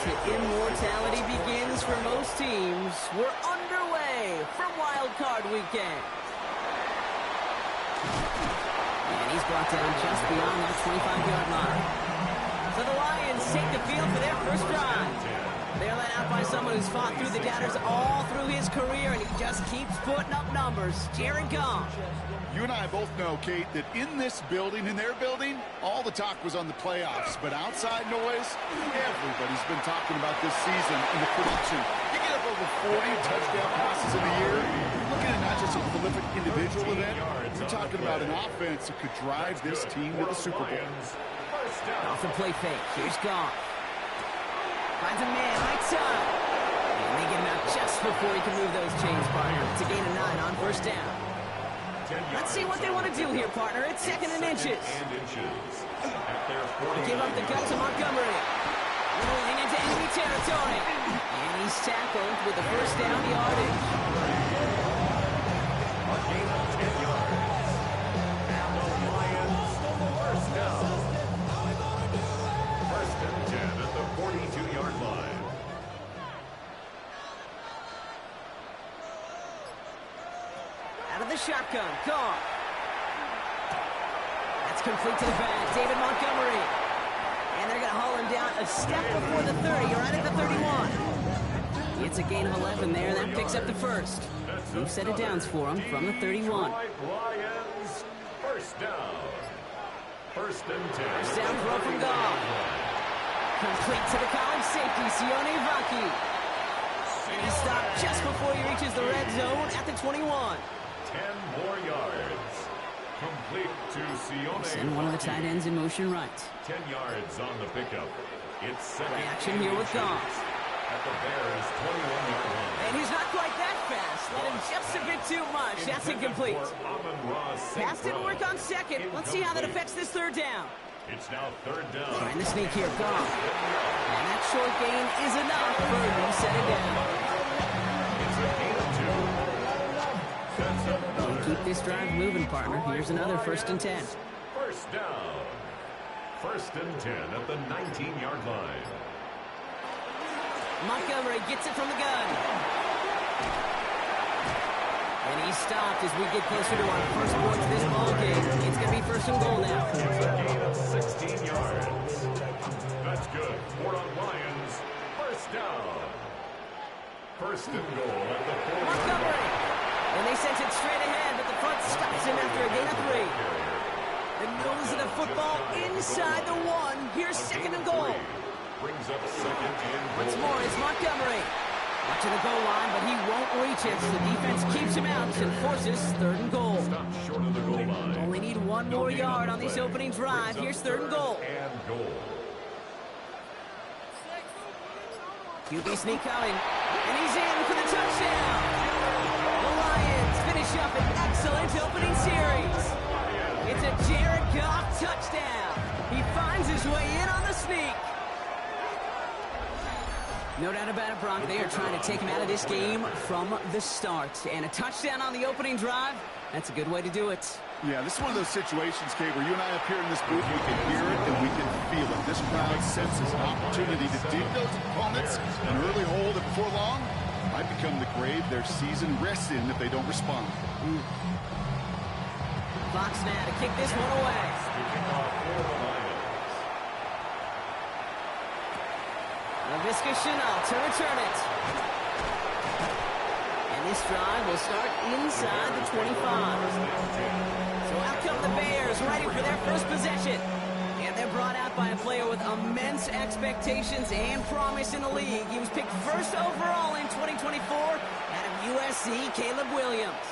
to immortality begins for most teams. We're underway for Wildcard Weekend. And he's brought down just beyond that 25-yard line. So the Lions take the field for their first drive. They're led out by someone who's fought through the doubters all through his career, and he just keeps putting up numbers. Jared Goff. You and I both know, Kate, that in this building, in their building, all the talk was on the playoffs. But outside noise, everybody's been talking about this season and the production. You get up over 40 touchdown passes in a year. You're looking at not just a prolific individual event. You're talking about an offense that could drive this team to the Super Bowl. Off the play fake. Here's Goff. Finds a man right side. And they get him out just before he can move those chains, partner. It's a gain of 9 on first down. Let's see what they want to do here, partner. It's 2nd and inches. Give up the gut to Montgomery. Rolling into enemy territory. And he's tackled with the first down yardage. Gain of 10 yards. And the Lions first down. First and 10 at the 42-yard line. Out of the shotgun, Goff. That's complete to the back, David Montgomery. And they're going to haul him down a step before the 30, right at the 31. It's a gain of 11 there, that picks up the first. 2 set of downs for him from the 31. Lions, first down. First and 10. First down throw from Goff. Complete to the college safety, Sione Vaki. And he stopped just before he reaches the red zone at the 21. 10 more yards. Complete to Sione. Send one of the tight ends in motion right. 10 yards on the pickup. It's second. Play action here with Goff. At the Bears' 21-yard line. And he's not quite that fast. Let him just a bit too much. That's incomplete. Pass didn't work on second. Let's see how that affects this third down. It's now third down. Trying to sneak here, Goff. And that short gain is enough for a new set it down. It's a gain of 2. Sets up And keep this drive moving, partner. Here's another first and 10. First down. First and 10 at the 19-yard line. Montgomery gets it from the gun. And he's stopped as we get closer to our first points of this ball game. It's going to be first and goal now. It's a gain of 16 yards. That's good. 4 on Lions. First down. First and goal at the 4. Montgomery. And they sent it straight ahead, but the front stops him after a gain of 3. The nose of the football inside the 1. Here's second and goal. Brings up second and Once goal. more is Montgomery. Watching the goal line, but he won't reach it. So the defense keeps him out and forces third and goal. Stop short of the goal line. Only need one more yard on this opening drive. Here's third and goal. And goal. QB sneak coming. And he's in for the touchdown. The Lions finish up an excellent opening series. It's a Jared Goff touchdown. He finds his way in on the sneak. No doubt about it, Brock. They are trying to take him out of this game from the start. And a touchdown on the opening drive, that's a good way to do it. Yeah, this is one of those situations, Kate, where you and I up here in this booth, we can hear it and we can feel it. This crowd senses an opportunity to dig those opponents an early hole that before long might become the grave their season rests in if they don't respond. Fox now to kick this one away. Kicking off for the Lions. Laviska Shenault to return it. And this drive will start inside the 25. So out come the Bears, ready for their first possession. And they're brought out by a player with immense expectations and promise in the league. He was picked first overall in 2024 out of USC, Caleb Williams.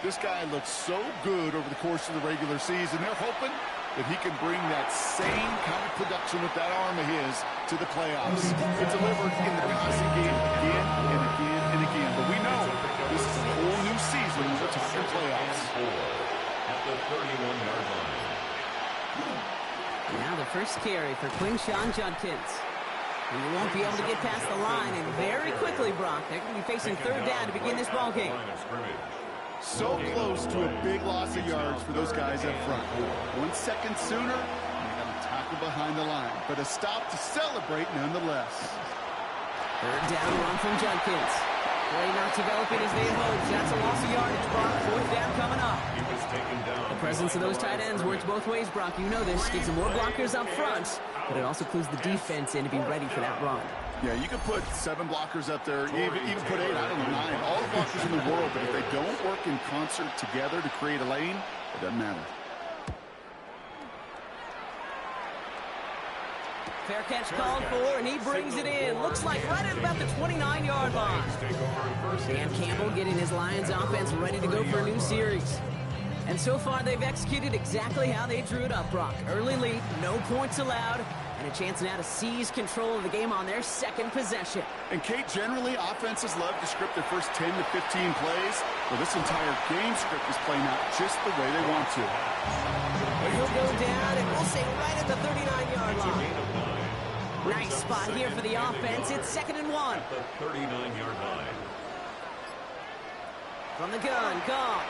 This guy looks so good over the course of the regular season. They're hoping that he can bring that same kind of production with that arm of his to the playoffs. It delivered in the passing game again and again and again. But we know this is a whole new season when we're talking playoffs. At the 31-yard line. Now the first carry for Quinshawn Judkins. He won't be able to get past the line, and very quickly, Brock, they're going to be facing third down to begin this ball game. Line of scrimmage. So close to a big loss of yards for those guys up front. 1 second sooner, and they're going to tackle people behind the line, but a stop to celebrate nonetheless. Third down run from Judkins. Play not developing as they had hoped. That's a loss of yardage, Brock. Fourth down coming up. He was taken down. The presence of those tight ends works both ways, Brock. You know this. Gives them more blockers up front, but it also clues the defense in to be ready for that run. Yeah, you could put 7 blockers up there, even put 8, I don't know, 9. All the blockers in the world, but if they don't work in concert together to create a lane, it doesn't matter. Fair catch called for, and he brings it in. Looks like right at about the 29-yard line. Dan Campbell getting his Lions offense ready to go for a new series. And so far, they've executed exactly how they drew it up, Brock. Early lead, no points allowed, and a chance now to seize control of the game on their second possession. And, Kate, generally, offenses love to script their first 10 to 15 plays. Well, this entire game script is playing out just the way they want to. And he'll go down, and we'll say right at the 39-yard line. Nice spot here for the offense. It's 2nd and 1. At the 39-yard line. From the gun, Goff.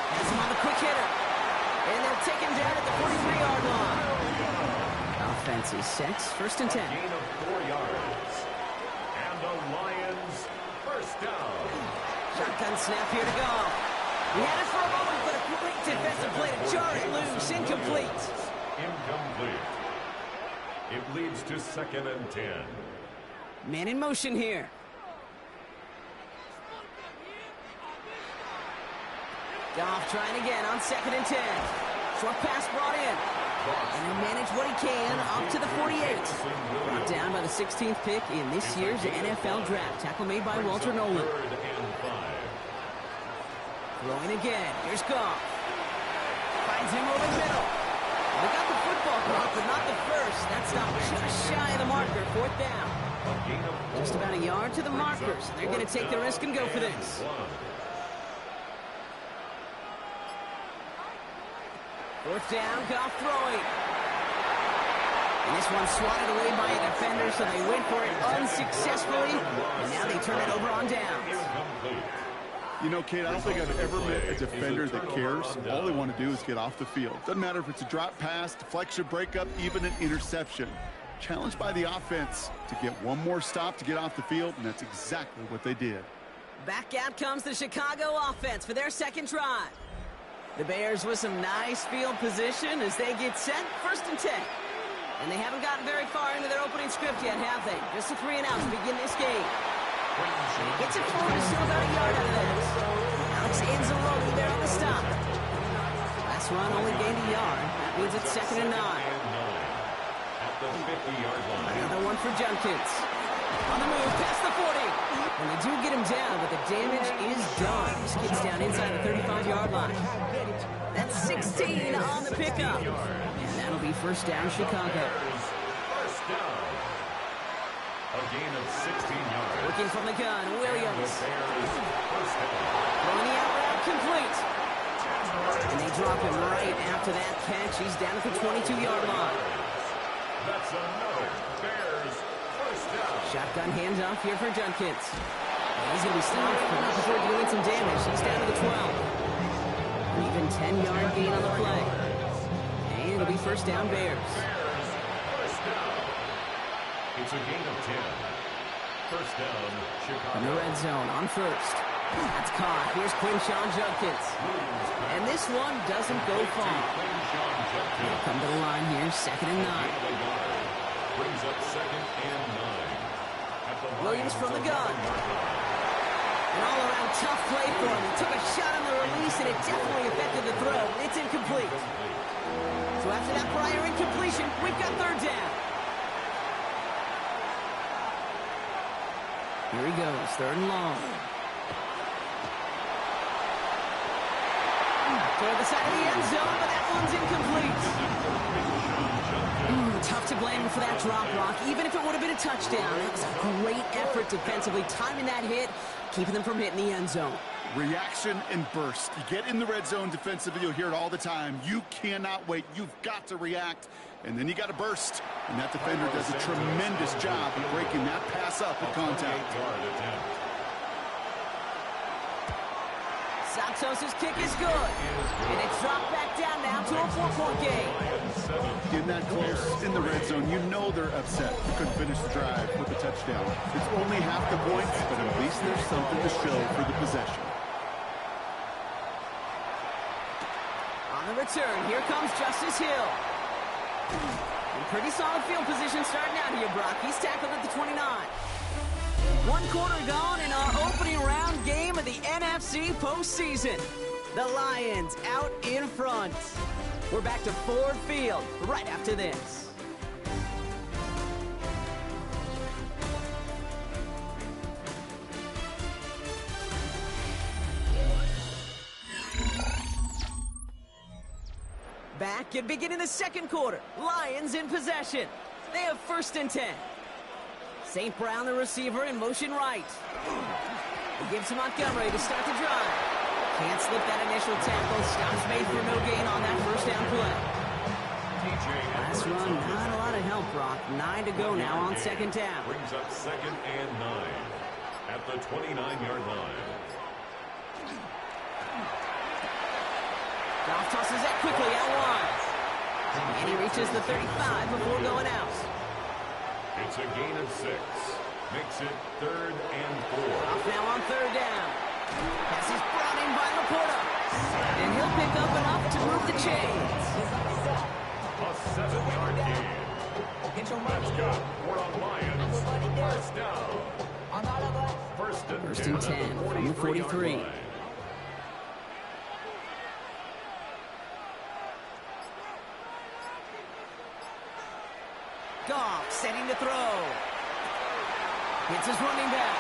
Has him on the quick hitter. And they'll take him down at the 43-yard line. Offense is set. 1st and 10. Gain of 4 yards. And the Lions first down. Shotgun snap here to Goff. He had it for a moment, but a great defensive play to jar it loose. Incomplete. Incomplete. It leads to 2nd and 10. Man in motion here. Goff trying again on 2nd and 10. Short pass brought in. And he'll manage what he can up to the 48. Brought down by the 16th pick in this year's NFL draft. Tackle made by Walter Nolan. 3rd and 5. Throwing again. Here's Goff. Finds him over the middle. They got the football clock, but not the first. That stop just shy of the marker. 4th down. Just about a yard to the markers. They're going to take the risk and go for this. 4th down, Goff throwing. And this one swatted away by a defender, so they went for it unsuccessfully. And now they turn it over on downs. You know, Kate, I don't think I've ever met a defender that cares. All they want to do is get off the field. Doesn't matter if it's a drop pass, deflection, breakup, even an interception. Challenged by the offense to get one more stop to get off the field, and that's exactly what they did. Back out comes the Chicago offense for their second drive. The Bears with some nice field position as they get set. 1st and 10. And they haven't gotten very far into their opening script yet, have they? Just a 3 and out to begin this game. And he gets it forward, still about a yard out of that. Alex Anzalone there on the stop. Last run only gained a yard. That means it's 2nd and 9. At the 50-yard line. Another one for Judkins. On the move, past the 40. And they do get him down, but the damage is done. This kid's down inside the 35-yard line. That's 16 on the pickup. And that'll be 1st down, Chicago. First down. A gain of 16 yards. Looking from the gun, Williams. The Bears first down. Throwing the out route complete. And they drop him right after that catch. He's down at the 22-yard line. That's another Bears first down. Shotgun handoff here for Judkins. He's going to be stopped, but not before doing some damage. He's down to the 12. An even 10-yard gain on the play. And it'll be 1st down, Bears. First down. It's a gain of 10. First down, Chicago. In the red zone on 1st. That's caught. Here's Quinshawn Judkins. And this one doesn't go far. They'll come to the line here, 2nd and 9. Brings up 2nd and 9. Williams from the gun. An all-around tough play for him. He took a shot on the release, and it definitely affected the throw. It's incomplete. So after that prior incompletion, we've got 3rd down. Here he goes, 3rd and long. Toward the side of the end zone, but that one's incomplete. Tough to blame him for that drop, Rock. Even if it would have been a touchdown, it was a great effort defensively, timing that hit, keeping them from hitting the end zone. Reaction and burst. You get in the red zone defensively, you'll hear it all the time. You cannot wait. You've got to react, and then you got to burst. And that defender does a tremendous job of breaking that pass up with contact. Sox Santos' kick is good. And it's dropped back down now to a 4-point game. In that close in the red zone, you know they're upset. You couldn't finish the drive with a touchdown. It's only half the points, but at least there's something to show for the possession. On the return, here comes Justice Hill. In pretty solid field position starting out here, Brock. He's tackled at the 29. 1 quarter gone in our opening round game of the NFC postseason. The Lions out in front. We're back to Ford Field right after this. Back and beginning the second quarter. Lions in possession. They have 1st and 10. St. Brown, the receiver, in motion right. He gives to Montgomery to start the drive. Can't slip that initial tackle. Stops made for no gain on that 1st down play. Last run, not a lot of help, Brock. 9 to go now on 2nd down. Brings up 2nd and 9 at the 29-yard line. Goff tosses that quickly out wide. And he reaches the 35 before going out. It's a gain of 6. Makes it 3rd and 4. Goff now on 3rd down. Pass is brought in by Laporta. And he'll pick up enough to move the chains. A 7-yard gain. That's good. For the Lions. 1st down. 1st and 10 from the 43. Goff setting to throw. Hits his running back.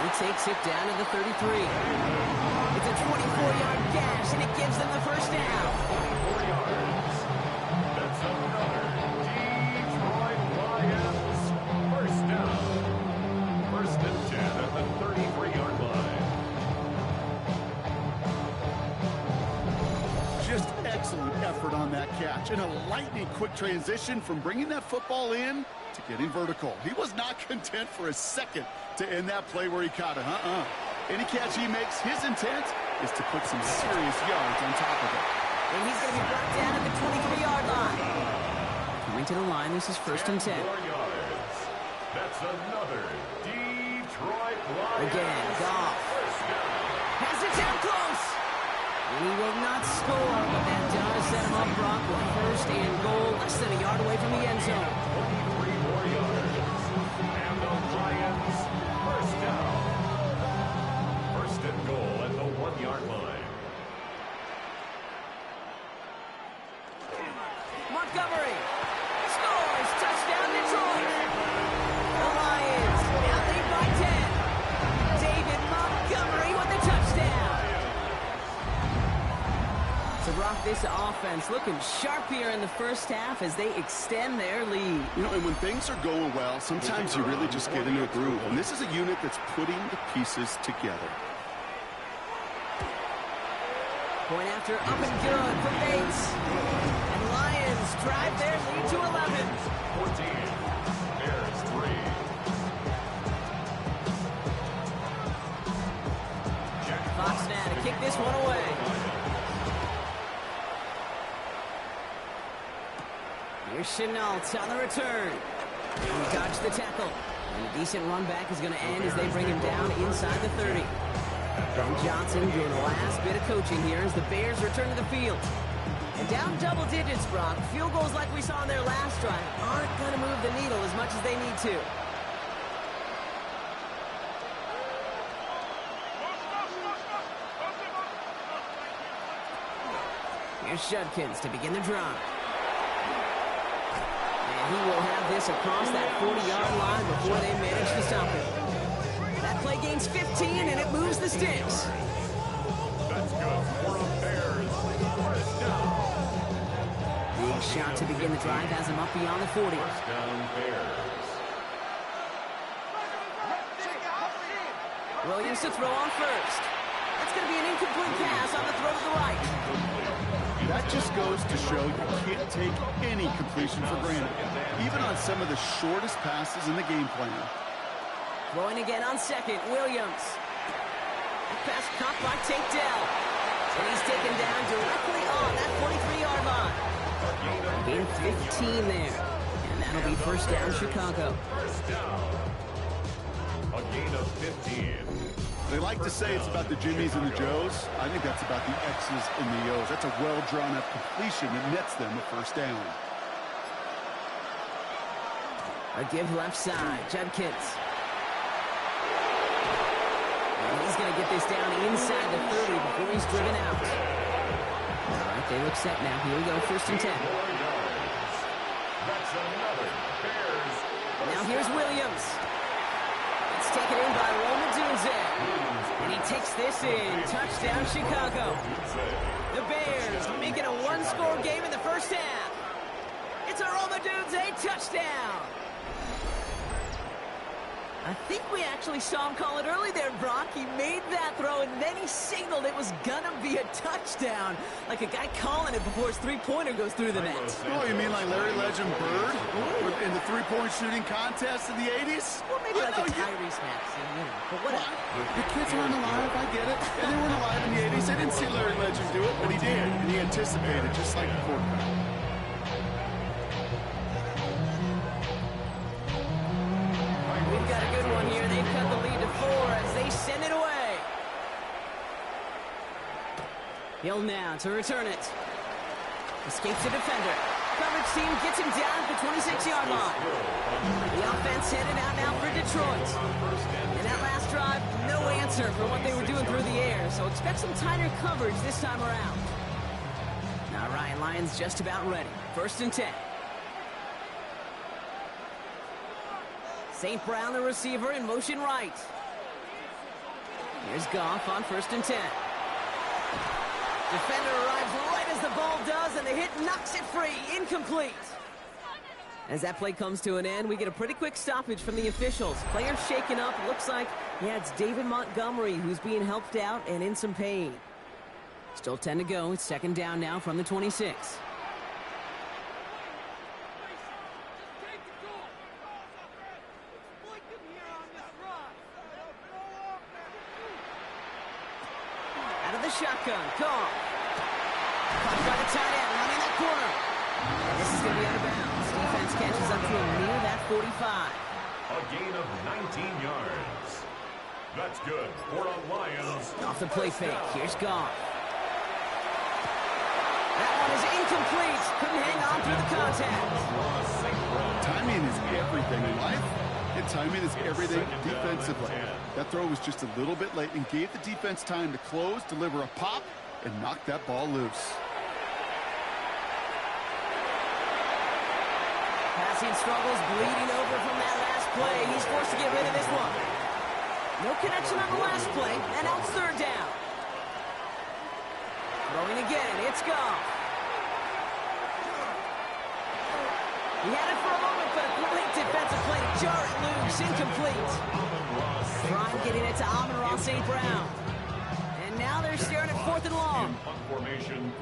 He takes it down to the 33. It's a 24-yard gash, and it gives them the 1st down. 24 yards. That's another Detroit Lions 1st down. 1st and 10 at the 33-yard line. Just excellent effort on that catch. And a lightning quick transition from bringing that football in to getting vertical. He was not content for a second to end that play where he caught it. Any catch he makes, his intent is to put some serious yards on top of it. And he's going to be brought down at the 23-yard line. Coming to the line, this is 1st and 10. Yards. That's another Detroit Lions. Again, Goff. Has it down close. And he will not score, but that does set him up, Brock, with 1st and goal, less than a yard away from the end zone. 23 more yards. And the Lions 1st down. 1st and goal at the 1-yard line. Montgomery scores. Touchdown, Detroit. The Lions now lead by 10. David Montgomery with the touchdown. So, Brock, this offense looking sharp here in the 1st half as they extend their lead. You know, and when things are going well, sometimes you really just get into a groove. And this is a unit that's putting the pieces together. Point after up and good for Bates. And Lions drive their lead to 11. 14. Bears 3. Fox now to kick this one away. Here's Chenault on the return. He dodged the tackle. And a decent run back is going to end as they bring him down inside the 30. Ben Johnson doing the last bit of coaching here as the Bears return to the field. And down double digits, Brock. Field goals like we saw in their last drive aren't going to move the needle as much as they need to. Here's Judkins to begin the drive. And he will have this across that 40-yard line before they manage to stop him. That play gains 15, and it moves the sticks. That's good for the Bears. 1st down. Big shot to begin the drive has him up beyond the 40. 1st down, Bears. Williams to throw on 1st. That's going to be an incomplete pass on the throw to the right. That just goes to show you can't take any completion for granted, even on some of the shortest passes in the game plan. Throwing again on 2nd, Williams. pass caught by Tate Dell. And he's taken down directly on that 43-yard line. Gain 15 there. And that'll be first down, Chicago. First down. A gain of 15. They like to say it's about the Jimmies and the Joes. I think that's about the X's and the O's. That's a well-drawn-up completion that nets them a first down. A give left side, Judkins. And he's going to get this down inside the 30 before he's driven out. All right, they look set now. Here we go, first and 10. That's another Bears. Now here's Williams. It's taken in by Roman Dunze. And he takes this in. Touchdown, Chicago. The Bears making a one-score game in the first half. It's a Roman Dunze touchdown. I think we actually saw him call it early there, Brock. He made that throw, and then he signaled it was going to be a touchdown. Like a guy calling it before his three-pointer goes through the net. Oh, you mean like Larry Legend Bird in the three-point shooting contest in the 80s? Well, maybe like a Tyrese Maxey, you know, but whatever. The kids weren't alive, I get it. And they weren't alive in the 80s. They didn't see Larry Legend do it, but he did. And he anticipated, just like the quarterback. We've got a good one here. They've cut the lead to 4 as they send it away. Hill now to return it. Escapes the defender. Coverage team gets him down at the 26-yard line. The offense headed out now for Detroit. And that last drive, no answer for what they were doing through the air. So expect some tighter coverage this time around. Now Ryan Lyons just about ready. First and 10. St. Brown, the receiver, in motion right. Here's Goff on first and 10. Defender arrives right as the ball does, and the hit knocks it free. Incomplete. As that play comes to an end, we get a pretty quick stoppage from the officials. Players shaken up. Looks like, yeah, it's David Montgomery who's being helped out and in some pain. Still 10 to go. It's second down now from the 26. Shotgun, Goff. Caught by the tight end, running that corner. And this is going to be out of bounds. Defense catches up to him near that 45. A gain of 19 yards. That's good. 4 on Lions. Off the play fake. Here's Goff. That one is incomplete. Couldn't hang on through the contact. Timing is everything in life. And timing is everything defensively. That throw was just a little bit late and gave the defense time to close, deliver a pop, and knock that ball loose. Passing struggles, bleeding over from that last play. He's forced to get rid of this one. No connection on the last play, and now it's third down. Throwing again, it's Goff. He had it for a moment, but a great defensive play to jar it loose, incomplete. Prime getting it to Amon-Ra St. Brown. And now they're staring at fourth and long.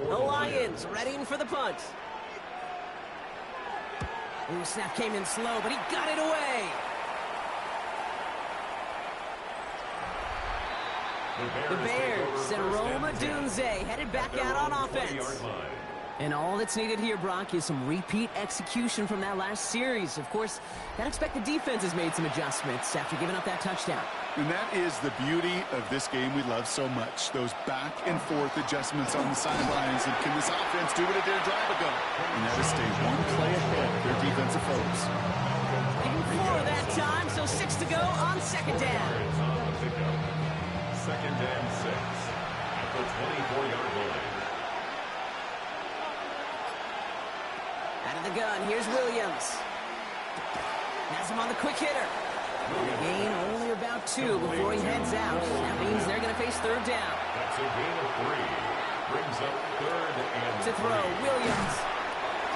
The Lions readying for the punt. Ooh, snap came in slow, but he got it away. The Bears send Roma Dunze headed back out on offense. And all that's needed here, Brock, is some repeat execution from that last series. Of course, gotta expect the defense has made some adjustments after giving up that touchdown. And that is the beauty of this game we love so much. Those back and forth adjustments on the sidelines. And can this offense do what it did a drive ago? And that is stay one play ahead of their defensive foes. Even 4 that time, so 6 to go on second down. Second and 6 at the 24-yard line. Out of the gun, here's Williams. Has him on the quick hitter. And a gain only about 2 before he heads out. That means they're going to face third down. That's a gain of 3. Brings up third and To throw, Williams.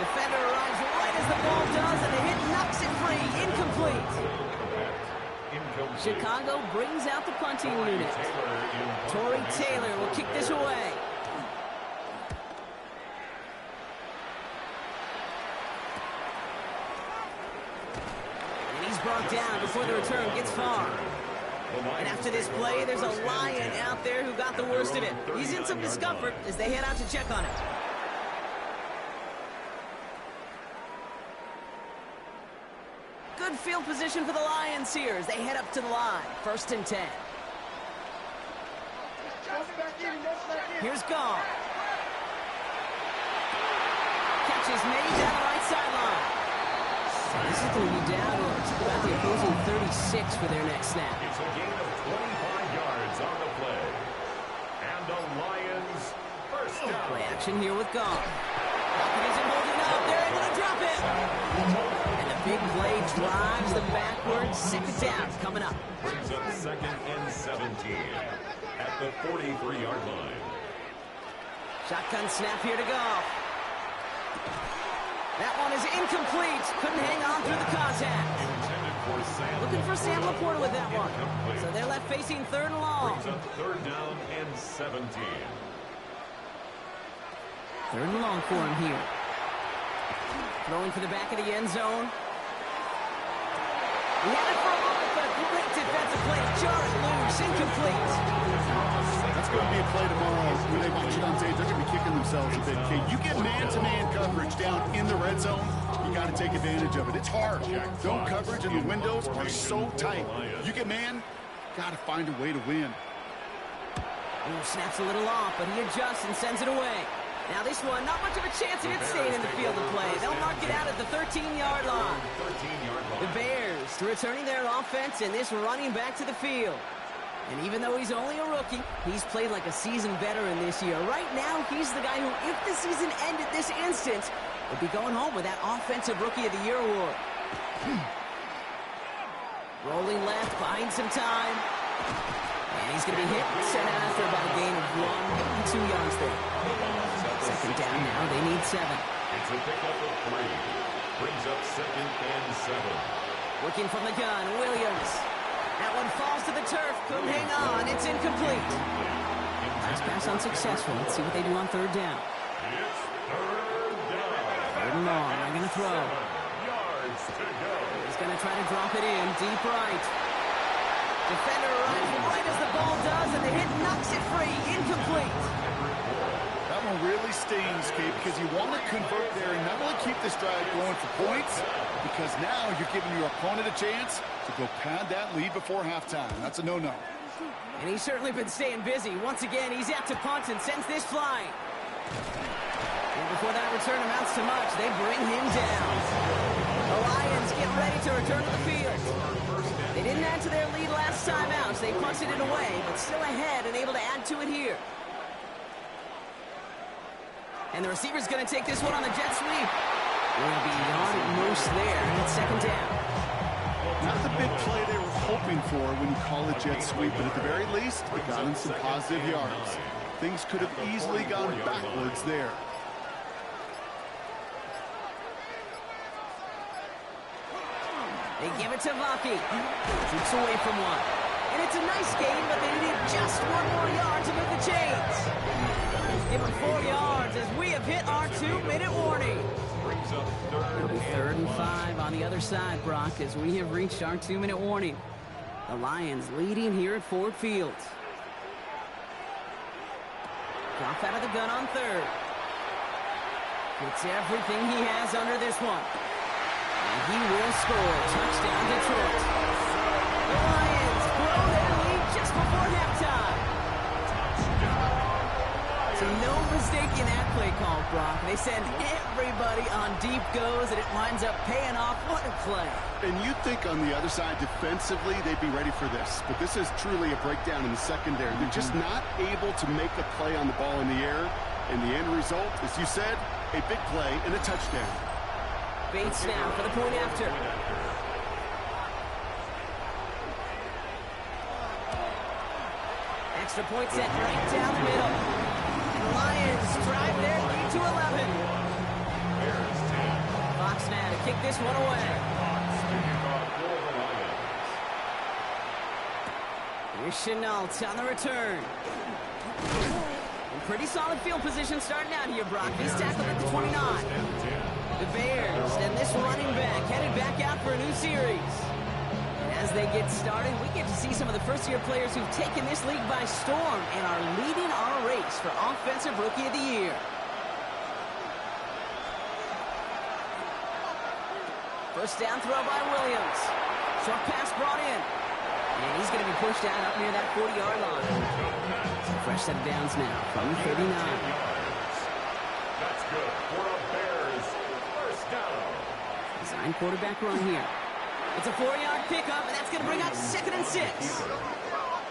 Defender arrives right as the ball does, and the hit knocks it free. Incomplete. Chicago brings out the punting unit. Torrey Taylor will kick this away. And he's brought down before the return gets far. And after this play, there's a Lion out there who got the worst of it. He's in some discomfort as they head out to check on him. Good field position for the Lions here as they head up to the line. 1st and 10. Here's Goff. Catch is made down the right sideline. This is going to be down to about the opposing 36 for their next snap. It's a gain of 25 yards on the play. And the Lions first down. Play action here with Goff. Pocket isn't holding up. They're able to drop it. And the big play drives them backwards. 2nd down coming up. Brings up 2nd and 17 at the 43-yard line. Shotgun snap here to Goff. That one is incomplete. Couldn't hang on through the contact. Looking for Sam Laporta with that one. So they're left facing 3rd and long. Brings up 3rd down and 17. 3rd and long for him here. Throwing for the back of the end zone. He had it for a moment, but a great defensive play to jar it loose. Incomplete. That's going to be a play tomorrow. When they watch it on tape, they're going to be kicking themselves a bit. Kate, you get man-to-man coverage down in the red zone, you got to take advantage of it. It's hard. Zone coverage and the windows are so tight. You get man, got to find a way to win. Snaps a little off, but he adjusts and sends it away. Now this one, not much of a chance of it staying in the field of play. They'll mark it out at the 13-yard line. The Bears returning their offense and this running back to the field. And even though he's only a rookie, he's played like a seasoned veteran this year. Right now, he's the guy who, if the season ended this instant, would be going home with that Offensive Rookie of the Year award. Rolling left, buying some time. And he's going to be hit and sent out after about a gain of 1 and 2 yards there. 2nd down now, they need 7. It's a pickup of 3. Brings up 2nd and 7. Working from the gun, Williams. That one falls to the turf, couldn't hang on, it's incomplete. Last pass unsuccessful, let's see what they do on 3rd down. It's 3rd down. 3rd and long, they're going to throw. 7 yards to go. He's going to try to drop it in, deep right. Defender runs right as the ball does, and the hit knocks it free, incomplete. That one really stings, Kate, because you want to convert there and not only keep this drive going for points, because now you're giving your opponent a chance to go pad that lead before halftime. That's a no-no. And he's certainly been staying busy. Once again, he's out to punt and sends this flying. And before that return amounts to much, they bring him down. The Lions get ready to return to the field. They didn't add to their lead last time out, so they punted it away, but still ahead and able to add to it here. And the receiver's going to take this one on the jet sweep. Will be on at most there, and it's 2nd down. Not the big play they were hoping for when you call it jet sweep, but at the very least, it got them some positive yards. Things could have easily gone backwards there. They give it to Vaki. Keeps away from one. And it's a nice game, but they need just 1 more yard to move the chains. Give them 4 yards as we have hit our 2-minute warning. It'll be 3rd and 5 on the other side, Brock, as we have reached our 2-minute warning. The Lions leading here at Ford Field. Goff out of the gun on 3rd. Gets everything he has under this one. And he will score. Touchdown, Detroit. The Lions blow their lead just before halftime. So no mistake in that play call, Brock. They send everybody on deep goes, and it winds up paying off. What a play. And you'd think on the other side, defensively, they'd be ready for this. But this is truly a breakdown in the secondary. They're just not able to make a play on the ball in the air. And the end result, as you said, a big play and a touchdown. Bates now for the point after. Extra point set right down the middle. And the Lions drive their lead to 11. Fox now to kick this one away. Here's Chenault on the return. And pretty solid field position starting out here, Brock. He's tackled at the 29. The Bears and this running back headed back out for a new series. And As they get started, we get to see some of the first-year players who've taken this league by storm and are leading our race for Offensive Rookie of the Year. First down throw by Williams. Short pass brought in. And he's going to be pushed out up near that 40-yard line. Fresh set of downs now from 39. That's good for a Bears first down. Design quarterback run here. It's a 4-yard pickup, and that's going to bring up 2nd and 6.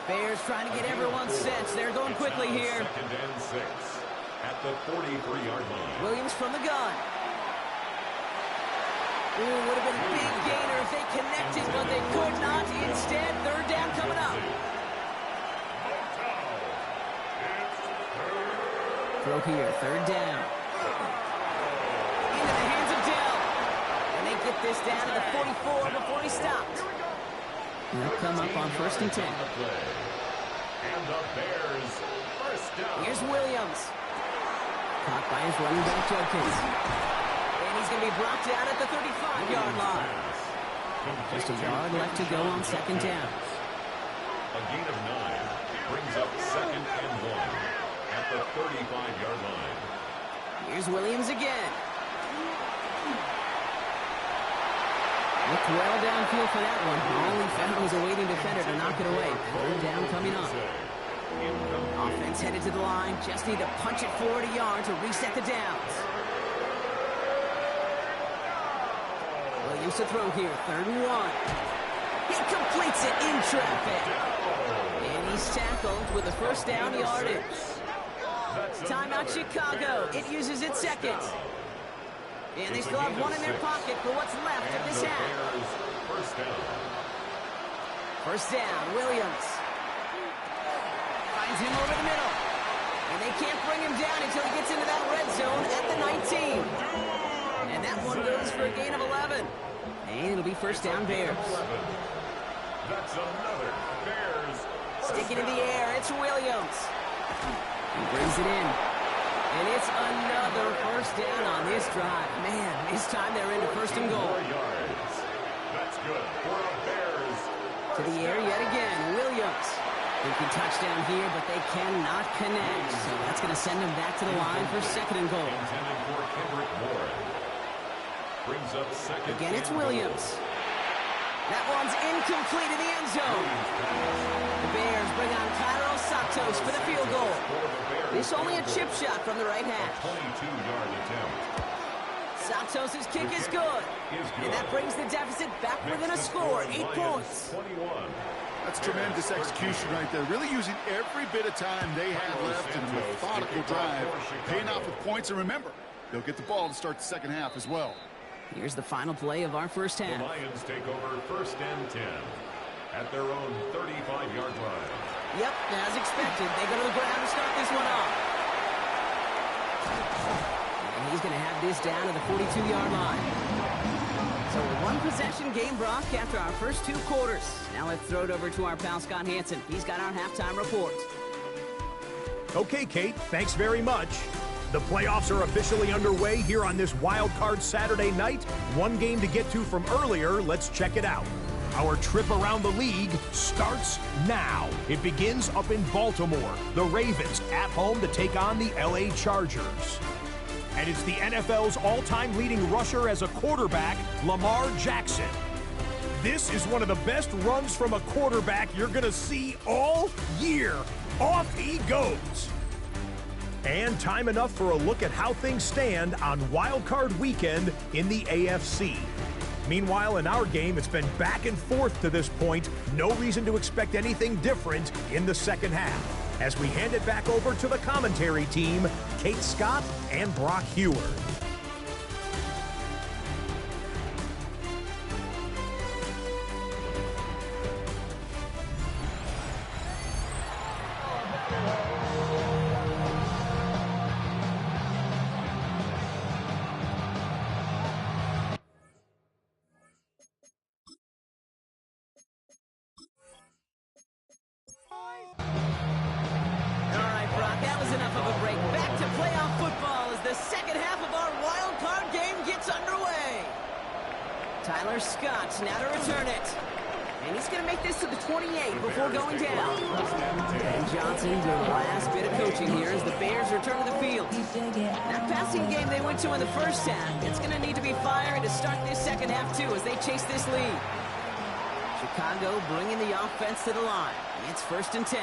Bears trying to get everyone's sense. They're going quickly here. 2nd and 6 at the 43-yard line. Williams from the gun. Ooh, would have been a big gainer if they connected, but they could not. Instead, 3rd down coming up. Throw here, 3rd down. Into the hands of Dell. And they get this down to the 44 before he stopped. They'll come up on 1st and 10. And the Bears first down. Here's Williams. Caught by his running back, Judkins. And he's going to be brought down at the 35-yard line. Just a yard left to go on 2nd down. A gain of 9 brings up 2nd and 1 at the 35-yard line. Here's Williams again. Looked well downfield for that one. All he found was a waiting defender to knock it away. 3rd down coming up. Offense headed to the line. Just need to punch it forward a yard to reset the downs. Williams to throw here. 3rd and 1. He completes it in traffic. And he's tackled with a first down yardage. Timeout Chicago. It uses its 2nd. And they still have one in their pocket for what's left of this half. First down, Williams. Finds him over the middle. And they can't bring him down until he gets into that red zone at the 19. And that one goes for a gain of 11. And it'll be first down Bears. That's another Bears. Sticking in the air, it's Williams. He brings it in. And it's another first down on this drive. Man, this time they're into 1st and goal. 4 yards. That's good for a Bears. To the air yet again, Williams. Thinking touchdown here, but they cannot connect. So that's going to send them back to the line for 2nd and goal. Intended for Kendrick Warren. Brings up 2nd. Again, it's Williams. That one's incomplete in the end zone. The Bears bring on Cairo Santos for the field goal. This only a chip shot from the right hash. 22-yard attempt. Santos' kick is good. And that brings the deficit back within a score, 8 points. 21. That's tremendous execution right there. Really using every bit of time they have left in a methodical drive. Paying off with points. And remember, they'll get the ball to start the 2nd half as well. Here's the final play of our first half. The Lions take over 1st and 10 at their own 35-yard line. Yep, as expected, they go to the ground to start this one off. And he's going to have this down to the 42-yard line. So a one-possession game broke after our first 2 quarters. Now let's throw it over to our pal Scott Hansen. He's got our halftime report. Okay, Kate, thanks very much. The playoffs are officially underway here on this Wildcard Saturday night. One game to get to from earlier. Let's check it out. Our trip around the league starts now. It begins up in Baltimore. The Ravens at home to take on the LA Chargers. And it's the NFL's all-time leading rusher as a quarterback, Lamar Jackson. This is one of the best runs from a quarterback you're going to see all year. Off he goes. And time enough for a look at how things stand on Wild Card Weekend in the AFC. Meanwhile, in our game, it's been back and forth to this point. No reason to expect anything different in the 2nd half. As we hand it back over to the commentary team, Kate Scott and Brock Heward. Scott now to return it. And he's going to make this to the 28 before going down. And Johnson doing the last bit of coaching here as the Bears return to the field. That passing game they went to in the first half, it's going to need to be firing to start this second half too as they chase this lead. Chicago bringing the offense to the line. It's 1st and 10.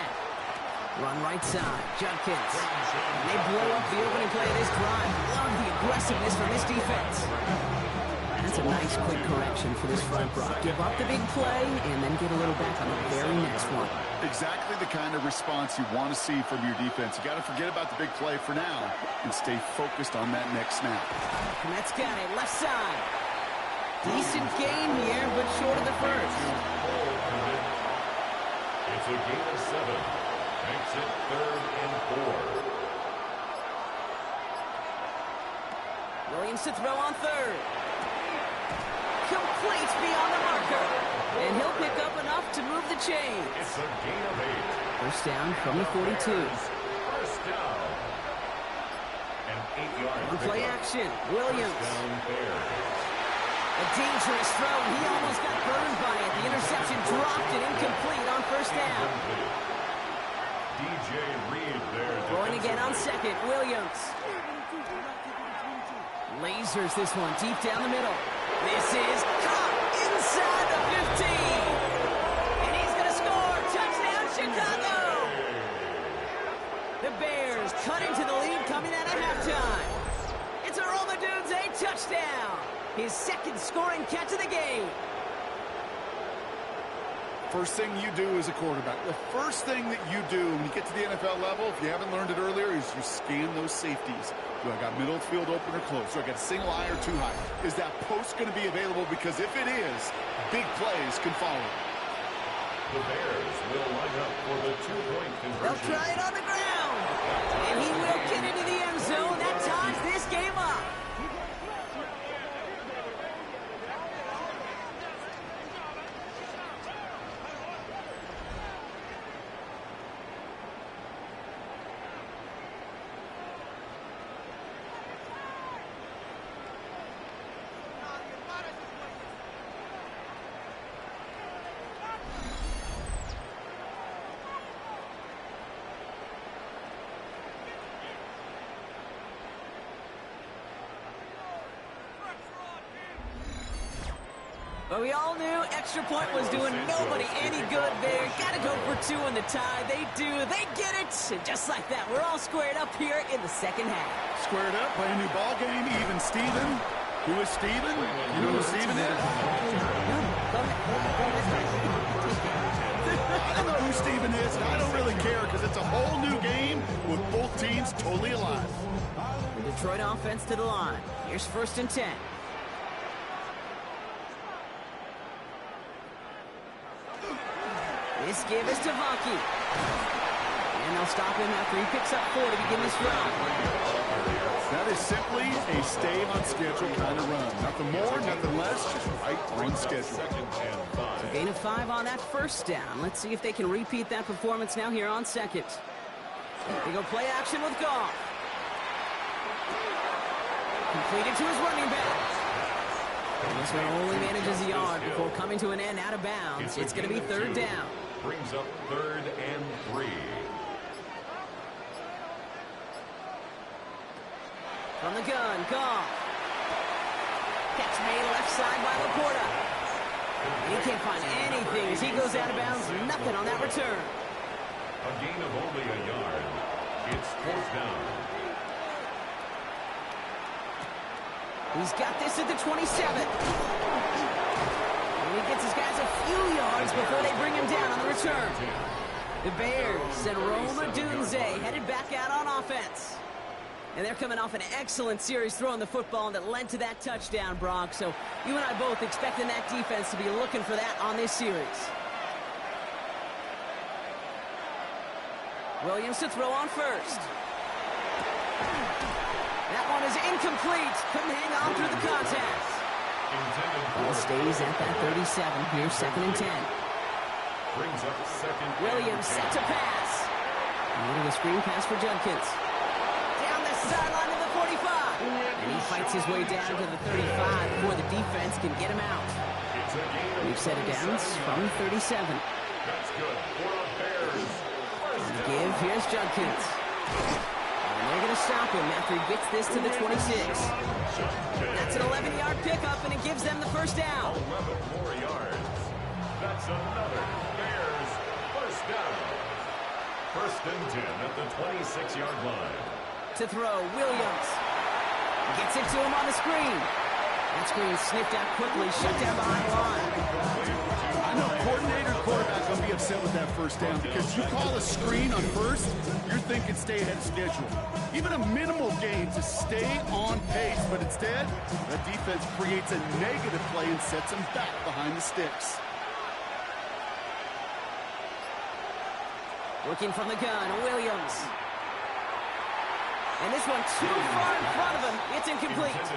Run right side, Judkins. And they blow up the opening play of this drive. Love the aggressiveness from this defense. That's a nice quick correction for this front block. Give up the big play and then get a little back on the very next one. Exactly the kind of response you want to see from your defense. You got to forget about the big play for now and stay focused on that next snap. Komet's got it, left side. Decent gain here, but short of the first. It's a gain of 7. Makes it 3rd and 4. Williams to throw on 3rd. Complete beyond the marker. And he'll pick up enough to move the chains. It's a gain of 8. First down from the 42. First down. An 8-yard On play action, Williams. down Bears. A dangerous throw. He almost got burned by it. The interception dropped and incomplete on first down. DJ Reed there. Going again on 2nd, Williams. Lasers this one deep down the middle. This is caught inside the 15. And he's going to score. Touchdown, Chicago. The Bears cut into the lead coming out of halftime. It's a Romadunze touchdown. His 2nd scoring catch of the game. First thing you do as a quarterback, the first thing that you do when you get to the NFL level, if you haven't learned it earlier, is you scan those safeties. Do I got middle field open or close? Do I got a single eye or too high? Is that post going to be available? Because if it is, big plays can follow. The Bears will line up for the 2-point conversion. They'll try it on the ground. And he will get into the end zone. That ties this game up. But we all knew extra point was doing nobody any good there. Got to go for 2 in the tie. They do. They get it. And just like that, we're all squared up here in the second half. Squared up, play a new ball game, even Steven. Who is Steven? You know who Steven is? I don't know who Steven is, and I don't really care because it's a whole new game with both teams totally alive. The Detroit offense to the line. Here's 1st and 10. This give is to Vonke. And they'll stop him after he picks up 4 to begin this drive. That is simply a stay-on-schedule kind of run. Nothing more, nothing less, just right on schedule. So gain of 5 on that first down. Let's see if they can repeat that performance now here on 2nd. They go play action with Goff. Completed to his running back. And this one only manages a yard before coming to an end out of bounds. It's going to be 3rd down. Brings up 3rd and 3. From the gun, Goff. Catch made left side by Laporta. And he can't find anything as he goes out of bounds. Nothing on that return. A gain of only a yard. It's 4th down. He's got this at the 27. And he gets his guys a few yards before they bring him down on the return. The Bears and Romadunze headed back out on offense. And they're coming off an excellent series throwing the football that led to that touchdown, Brock. So you and I both expecting that defense to be looking for that on this series. Williams to throw on 1st. That one is incomplete. Couldn't hang on through the contact. Ball stays at that 37. Here's 2nd and 10. Brings up 2nd. Williams set to pass. A little screen pass for Judkins. Down the sideline to the 45. And he's fights his way down to the 35 before the defense can get him out. We've set it down from 37. That's good. On the give, here's Judkins. And they're going to stop him after he gets this to the 26. That's an 11-yard pickup, and it gives them the first down. 11 more yards. That's another Bears first down. First and 10 at the 26-yard line. To throw, Williams. Gets it to him on the screen. That screen sniffed out quickly, shut down behind the line. I know coordinator and quarterback going to be upset with that first down because you call a screen on first, you're thinking stay ahead of schedule. Even a minimal gain to stay on pace, but instead, the defense creates a negative play and sets them back behind the sticks. Working from the gun, Williams. And this one too far in front of him. It's incomplete.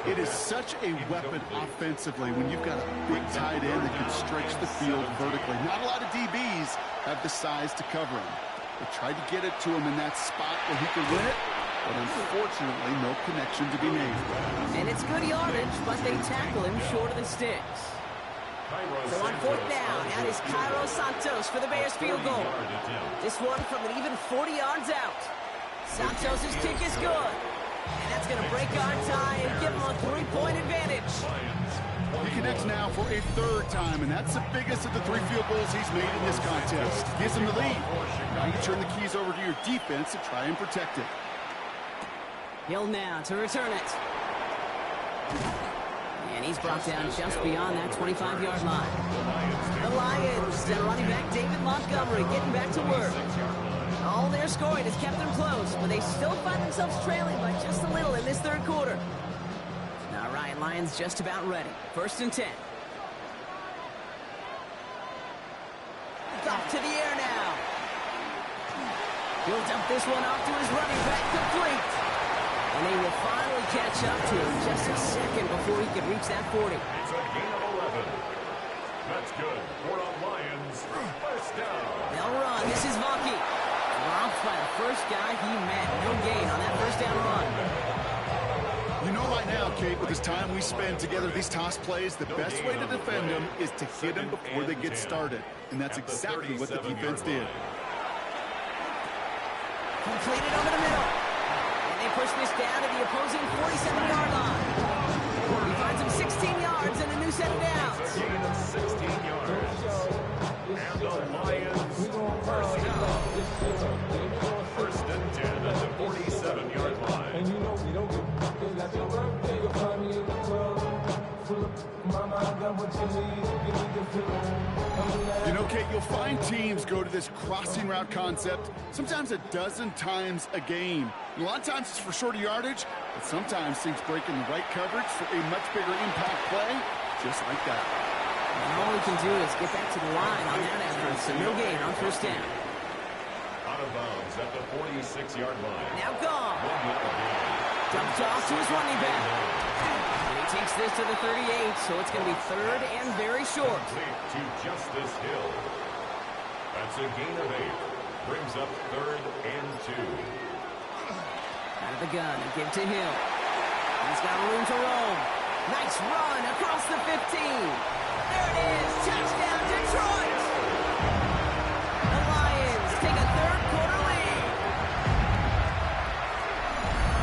It is such a weapon offensively when you've got a big tight end that can stretch the field vertically. Not a lot of DBs have the size to cover him. They tried to get it to him in that spot where he could win it, but unfortunately, no connection to be made. And it's good yardage, but they tackle him short of the sticks. So on fourth down, out is Cairo Santos for the Bears field goal. This one from an even 40 yards out. Santos' kick is good. And that's going to break our tie and give him a 3-point advantage. He connects now for a third time, and that's the biggest of the 3 field goals he's made in this contest. Gives him the lead. Now you turn the keys over to your defense to try and protect it. Hill now to return it. And he's brought down just beyond that 25-yard line. The Lions, their running back David Montgomery getting back to work. All their scoring has kept them close, but they still find themselves trailing by just a little in this third quarter. All right, Lions just about ready. First and 10. Off to the air now. He'll dump this one off to his running back, complete. And they will finally catch up to him just a second before he could reach that 40. It's a gain of 11. That's good. 4 on Lions. First down. They'll run. This is Vaki. Dropped by the first guy he met. No gain on that first down run. You know right now, Kate, with this time we spend together, these toss plays, the best way to defend them is to hit them before they get started. And that's exactly what the defense did. Completed over the middle. And they push this down to the opposing 47-yard line. He finds him 16 yards and a new set of downs. Gain of 16 yards. And the Lions first down. First and 10 at the 47-yard line. And you know we don't get like your birthday. You'll find me in the club. Mama, I got what you need. Give me the feeling. You know, Kate, you'll find teams go to this crossing route concept sometimes a dozen times a game. And a lot of times it's for shorter yardage, but sometimes things break in the right coverage for a much bigger impact play, just like that. And all he can do is get back to the line on that effort, so no gain on first down. Out of bounds at the 46-yard line. Now gone. Dumped off to his running back. And he takes this to the 38, so it's going to be third and very short. Complete to Justice Hill. That's a gain of 8. Brings up third and 2. Out of the gun and give to Hill. He's got room to roam. Nice run across the 15. There it is. Touchdown, Detroit. The Lions take a third quarter lead.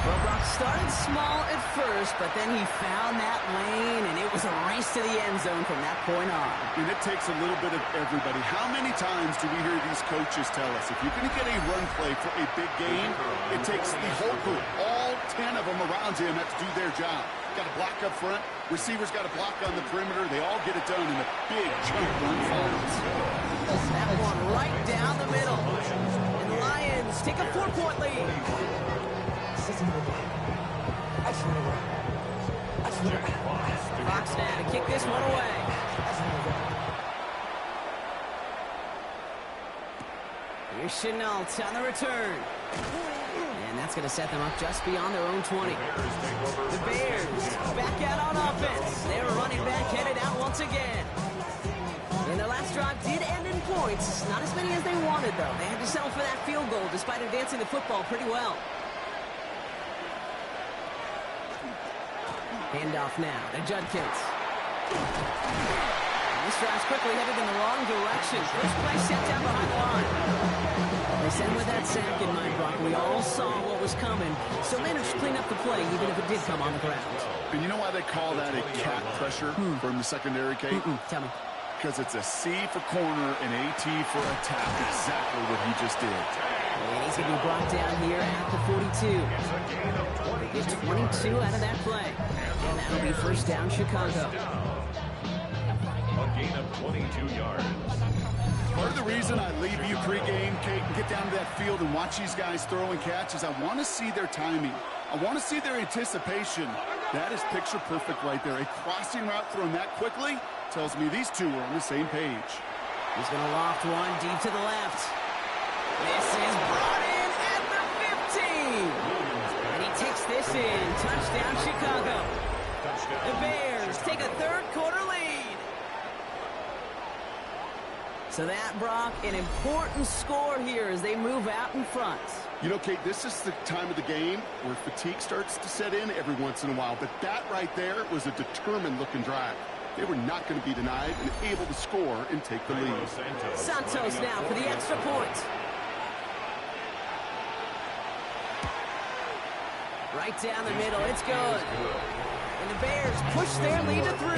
Well, Brock started small at first, but then he found that lane, and it was a race to the end zone from that point on. And it takes a little bit of everybody. How many times do we hear these coaches tell us, if you're going to get a run play for a big game, it takes the whole group, all 10 of them around him have to do their job. Got to block up front. Receivers got to block on the perimeter. They all get it done in a big chunk run falls. That one right down the middle. And the Lions take a 4-point lead. Fox now to kick this one away. Here's Chenault on the return. And that's going to set them up just beyond their own 20. The Bears back out on offense. Their running back headed out once again. And their last drive did end in points. Not as many as they wanted, though. They had to settle for that field goal despite advancing the football pretty well. Handoff now to Judkins. This drive's quickly headed in the wrong direction. First play sent down behind the line. They said with that sack in mind, Brock, we all saw what was coming. So managed to clean up the play, even if it did come on the ground. And you know why they call that a cat pressure from the secondary, Kate? Tell me. Because it's a C for corner and a T for attack. Exactly what he just did. And he's going to be brought down here at the 42. Get 22 out of that play. And that'll be first down, Chicago. A gain of 22 yards. Part of the reason I leave you pregame, Kate, and get down to that field and watch these guys throw and catch is I want to see their timing. I want to see their anticipation. That is picture perfect right there. A crossing route thrown that quickly tells me these two are on the same page. He's going to loft one deep to the left. This is brought in at the 15. And he takes this in. Touchdown, Chicago. The Bears take a third-quarter lead. So that, Brock, an important score here as they move out in front. You know, Kate, this is the time of the game where fatigue starts to set in every once in a while. But that right there was a determined-looking drive. They were not going to be denied and able to score and take the lead. Santos now for the extra point. Right down the middle, it's good. And the Bears push their lead to 3.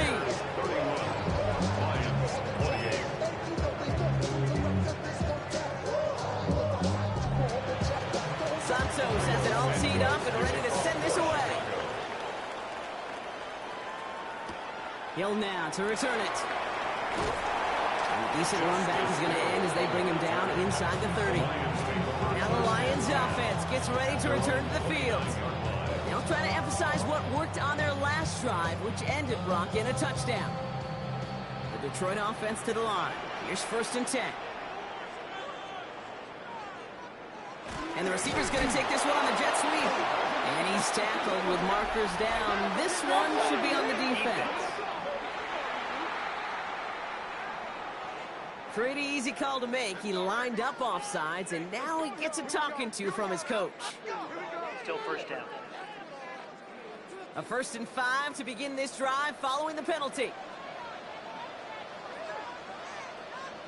Santos has it all teed up and ready to send this away. Hill now to return it. And a decent run back is going to end as they bring him down inside the 30. Now the Lions offense gets ready to return to the field. They'll try to emphasize what worked on their last drive, which ended, Brock, in a touchdown. The Detroit offense to the line. Here's first and 10. And the receiver's going to take this one on the jet sweep. And he's tackled with markers down. This one should be on the defense. Pretty easy call to make. He lined up offsides, and now he gets a talking to from his coach. Still first down. A 1st and 5 to begin this drive following the penalty.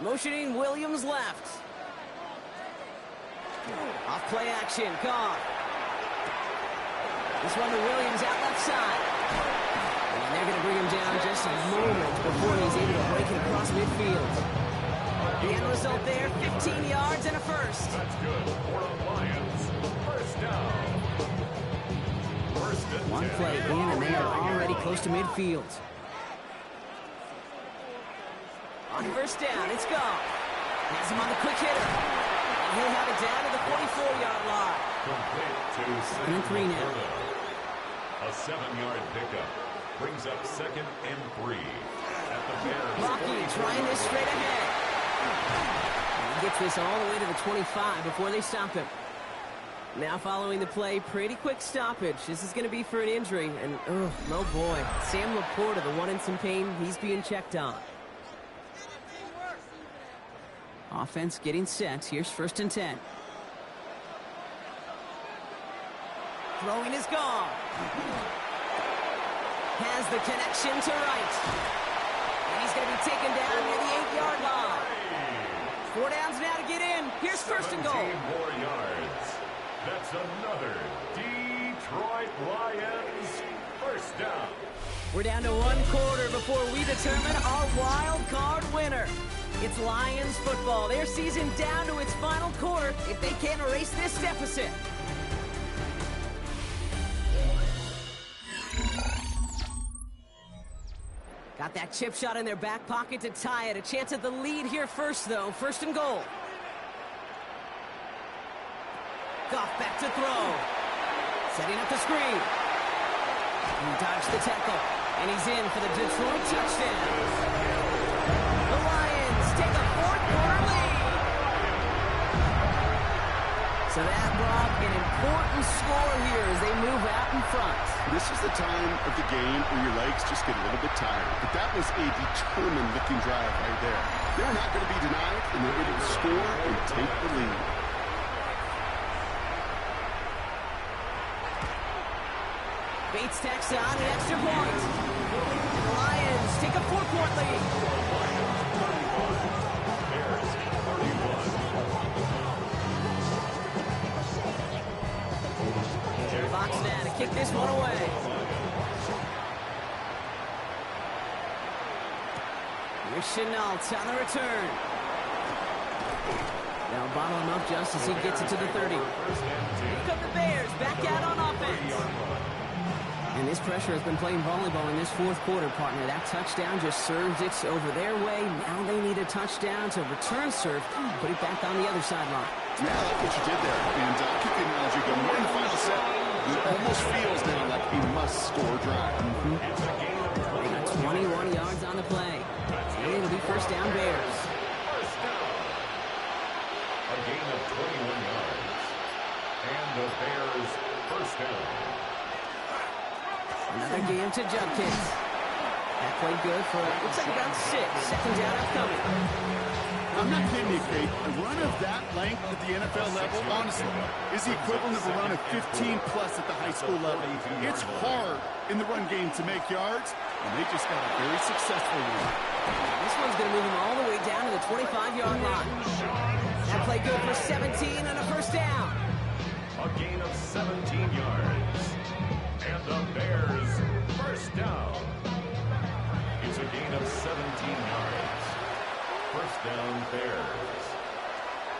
Motioning Williams left. Off play action, gone. This one to Williams out left side. And they're going to bring him down just a moment before he's able to break it across midfield. The end result there, 15 yards and a first. That's good for the Lions. First down. First and 10. One play in, and they are already close to midfield. On first down, it's gone. Has him on the quick hitter. And he'll have it down to the 44-yard line. Complete to And 3 now. A 7-yard pickup brings up 2nd and 3 at the Bears. Rocky trying this straight ahead. And he gets this all the way to the 25 before they stop him. Now following the play, pretty quick stoppage. This is going to be for an injury. And, oh boy, Sam Laporta, the one in some pain, he's being checked on. Offense getting set. Here's first and 10. Throwing is gone. Has the connection to right. And he's going to be taken down near the 8-yard line. 4 downs now to get in. Here's first and goal. 17 more yards. That's another Detroit Lions first down. We're down to 1 quarter before we determine our wild card winner. It's Lions football. Their season down to its final quarter if they can't erase this deficit. Got that chip shot in their back pocket to tie it. A chance at the lead here first, though. First and goal. Goff back to throw. Setting up the screen. He dodged the tackle. And he's in for the Detroit touchdown. The Lions take a 4th-quarter lead. So that brought an important score here as they move out in front. This is the time of the game where your legs just get a little bit tired. But that was a determined-looking drive right there. They're not going to be denied, and they're able to score and take the lead. Kate's text on the extra point. And the Lions take a 4-point lead. Bears 31. Fox now to kick this one away. Here's Chenault on the return. They'll bottle him up just as he gets it to the 30. Here come the Bears back out on offense. And this pressure has been playing volleyball in this fourth quarter, partner. That touchdown just serves it over their way. Now they need a touchdown to return serve, put it back on the other sideline. Yeah, I like what you did there. And keep the analogy going. We're in the final set. It almost feels now like a must-score drive. They got 21 yards on the play. And it'll be first down Bears. A gain of 21 yards. And the Bears first down. Another game to jump kicks. That played good for, looks like about 6. Second down upcoming. I'm not kidding you, Kate. A run of that length at the NFL level, honestly, is the equivalent of a run of 15-plus at the high school level. It's hard in the run game to make yards, and they just got a very successful one. This one's going to move him all the way down to the 25-yard line. That play good for 17 and a first down. A gain of 17 yards. And the Bears first down. It's a gain of 17 yards. First down Bears.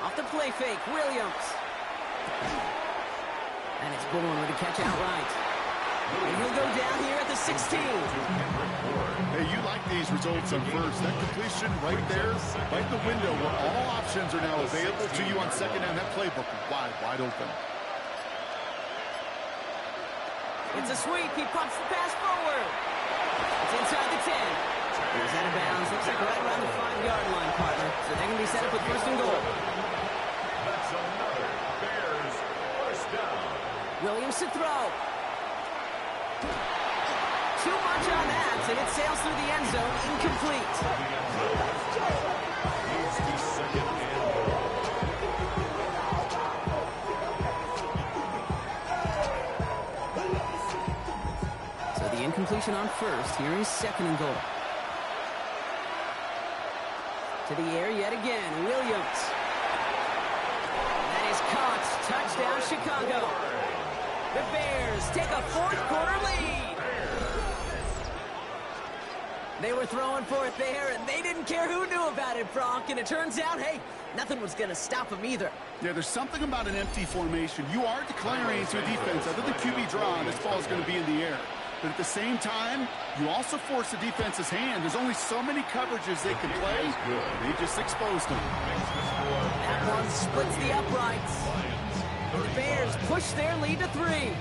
Off the play fake, Williams. And it's Bourne with a catch outright. And he'll go down here at the 16. Hey, you like these results on first. That completion right there, right in the window where all options are now available to you on second down. That playbook wide open. It's a sweep. He pumps the pass forward. It's inside the 10. He's out of bounds. Looks like right around the 5-yard line, partner. So they can be set up with first and goal. That's another Bears first down. Williams to throw. Too much on that, and it sails through the end zone, incomplete. Needs the second and goal. So the incompletion on first. Here is second and goal. To the air yet again, Williams. That is caught. Touchdown, Chicago. The Bears take a fourth-quarter lead. They were throwing for it there, and they didn't care who knew about it, Bronk. And it turns out, hey, nothing was going to stop them either. Yeah, there's something about an empty formation. You are declaring to a defense, other than QB draw, this ball is going to be in the air. But at the same time, you also force the defense's hand. There's only so many coverages they can play. They just exposed them. That one splits the uprights. The Bears push their lead to 3.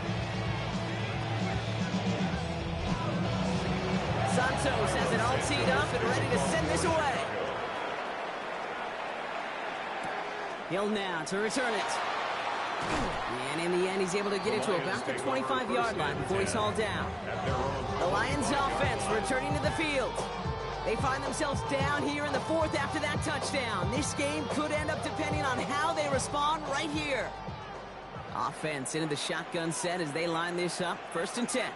Santos has it all teed up and ready to send this away. Hill now to return it. And in the end, he's able to get it to about the 25-yard line before he's hauled down. The Lions offense returning to the field. They find themselves down here in the fourth after that touchdown. This game could end up depending on how they respond right here. Offense into the shotgun set as they line this up. First and 10.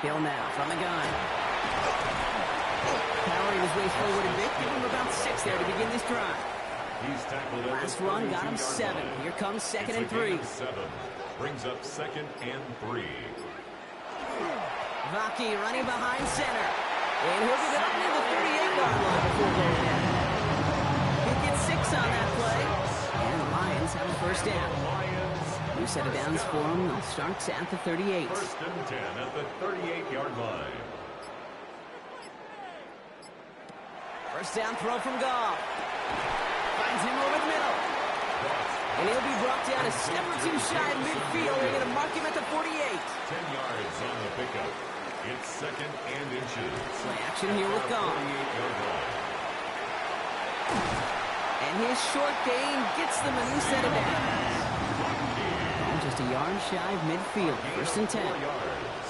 Hill now from the gun. Powering his way forward a bit. Give him about 6 there to begin this drive. He's tackled Last run got him 7. Here comes second and 3. 7. Brings up second and 3. Vaki running behind center. And he'll get up near the 38-yard line before going down. He gets 6 on that play. And the Lions have a first down. New set of downs for them. They'll start at the 38. First and 10 at the 38-yard line. First down throw from Goff. Finds him over the middle. And he'll be brought down a step or two shy of midfield. They're going to mark him at the 48. 10 yards on the pickup. It's second and inches. Play action here with Goff. 38-yard line. And his short gain gets them a new set of downs. And just a yard shy of midfield. First and 10. 4 yards.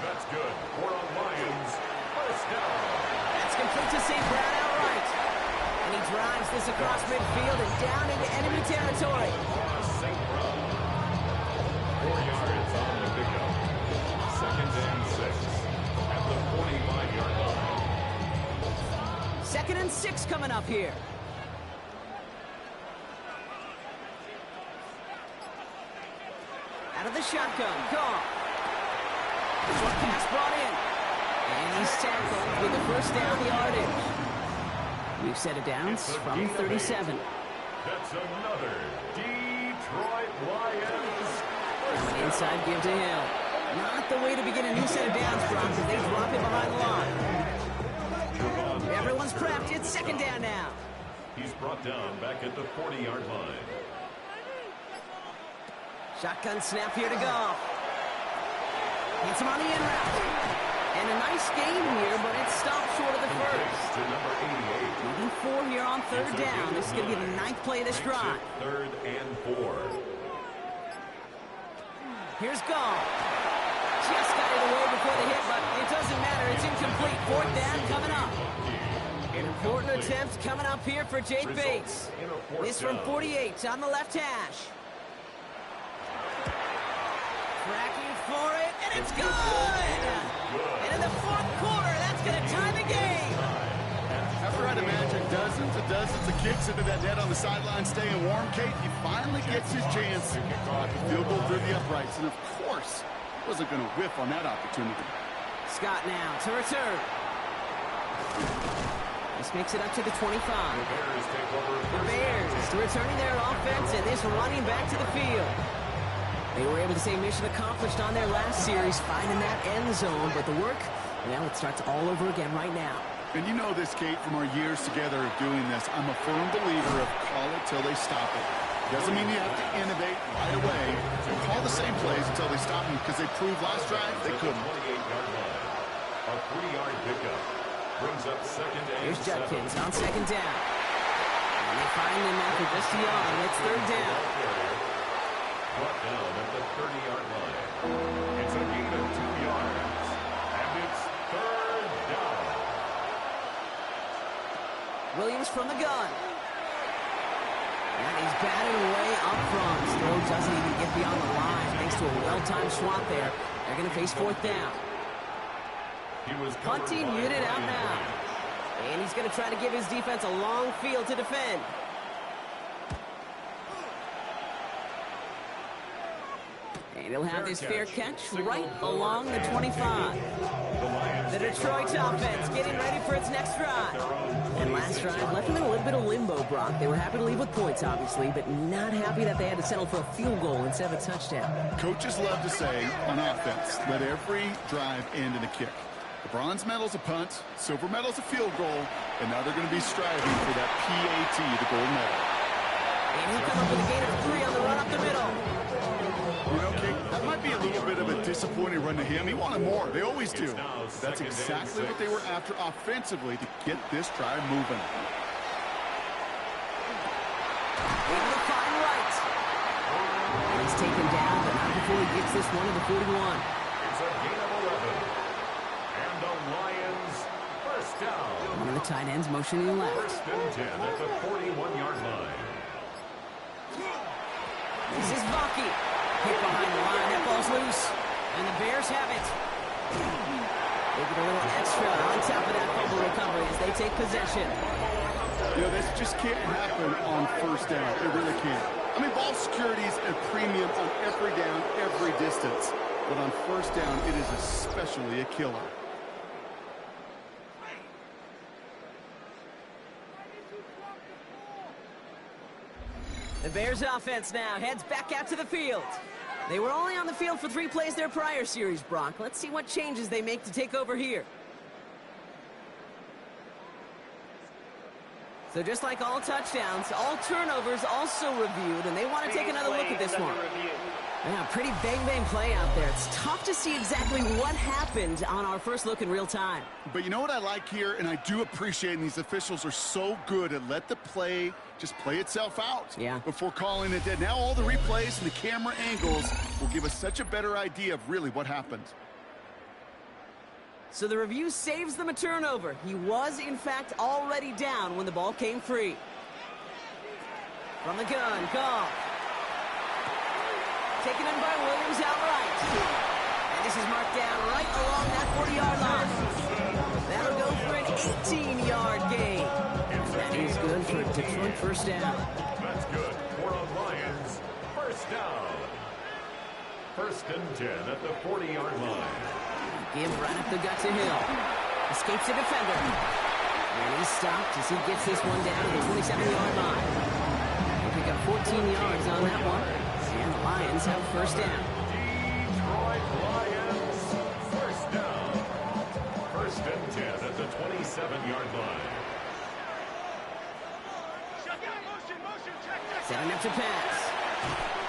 That's good. 4 on Lions. First down. That's complete to St. Brown outright. And he drives this across midfield and down into enemy territory. St. Brown. 4 yards on the pickup. 2nd and 6 at the 45-yard line. 2nd and 6 coming up here. Out of the shotgun, Goff. Short pass brought in. And he's tackled with the first down yardage. We've set it downs from 37. That's another Detroit Lions. Now an inside give to Hill. Not the way to begin a new set of downs, Brock, as they drop him behind the line. Everyone's prepped. It's 2nd down now. He's brought down back at the 40-yard line. Shotgun snap here to Goff. Hits him on the in route. And a nice gain here, but it stopped short of the first. To number 88. Moving 4 here on 3rd down. This is going to be the 9th play of this drive. 3rd and 4. Here's Goff. Just got it away before the hit, but it doesn't matter. It's incomplete. 4th down coming up. An important attempt coming up here for Jake Bates. This from 48 on the left hash. Tracking for it, and it's good! And in the 4th quarter, that's going to tie the game. After I'd imagine dozens and dozens of kicks into that net on the sideline staying warm, Kate, he finally gets his chance to the field goal through the uprights. And of course, he wasn't going to whiff on that opportunity. Scott now to return. This makes it up to the 25. The Bears returning their offense, and this running back to the field. They were able to say mission accomplished on their last series, finding that end zone. But the work, well, it starts all over again right now. And you know this, Kate, from our years together of doing this. I'm a firm believer of call it till they stop it. Doesn't mean you have to innovate right away. Call the same plays until they stop them, because they proved last drive they couldn't. 28-yard line. A 3-yard pickup brings up 2nd and 7. Here's Judkins on 2nd down. And they find him after just a yard. It's 3rd down. Brought down at the 30-yard line. It's a gain of 2 yards. And it's 3rd down. Williams from the gun. And he's batted away up front. His throw doesn't even get beyond the line. Thanks to a well-timed swat there. They're going to face 4th down. Punting unit out now. And he's going to try to give his defense a long field to defend. And he'll have his fair catch right along the 25. The Detroit offense getting ready for its next drive. And last drive left them in a little bit of limbo, Brock. They were happy to leave with points, obviously, but not happy that they had to settle for a field goal instead of a touchdown. Coaches love to say, on offense, let every drive end in a kick. The bronze medal's a punt, silver medal's a field goal, and now they're going to be striving for that PAT, the gold medal. And he'll come up with a gain of 3 on the run up the middle. You know, Kate, that might be a little bit of a disappointing run to him. He wanted more. They always do. That's exactly what they were after offensively to get this drive moving. Able to find right. And he's taken down, but not before he gets this one to the 41. It's a gain of 11. And the Lions first down. One of the tight ends motioning left. 1st and 10 at the 41-yard line. This is Vaki. Hit behind the line. That ball's loose. And the Bears have it. They get a little extra on top of that fumble recovery as they take possession. You know, this just can't happen on 1st down. It really can't. I mean, ball security is a premium on every down, every distance. But on 1st down, it is especially a killer. The Bears offense now heads back out to the field. They were only on the field for 3 plays their prior series, Brock. Let's see what changes they make to take over here. So just like all touchdowns, all turnovers also reviewed, and they want to take another look at this one. Yeah, pretty bang-bang play out there. It's tough to see exactly what happened on our first look in real time. But you know what I like here, and I do appreciate, and these officials are so good at let the play just play itself out before calling it dead. Now all the replays and the camera angles will give us such a better idea of really what happened. So the review saves them a turnover. He was, in fact, already down when the ball came free. From the gun, Goff. Taken in by Williams outright. And this is marked down right along that 40-yard line. That'll go for an 18-yard gain. That is good for a Detroit first down. That's good for a Lions first down. First and 10 at the 40-yard line. Give right up the gut to Hill. Escapes the defender. And he's stopped as he gets this one down to the 27-yard line. He'll pick up 14 yards on that one. And the Lions have first down. Detroit Lions first down. First and 10 at the 27-yard line. Setting up to pass.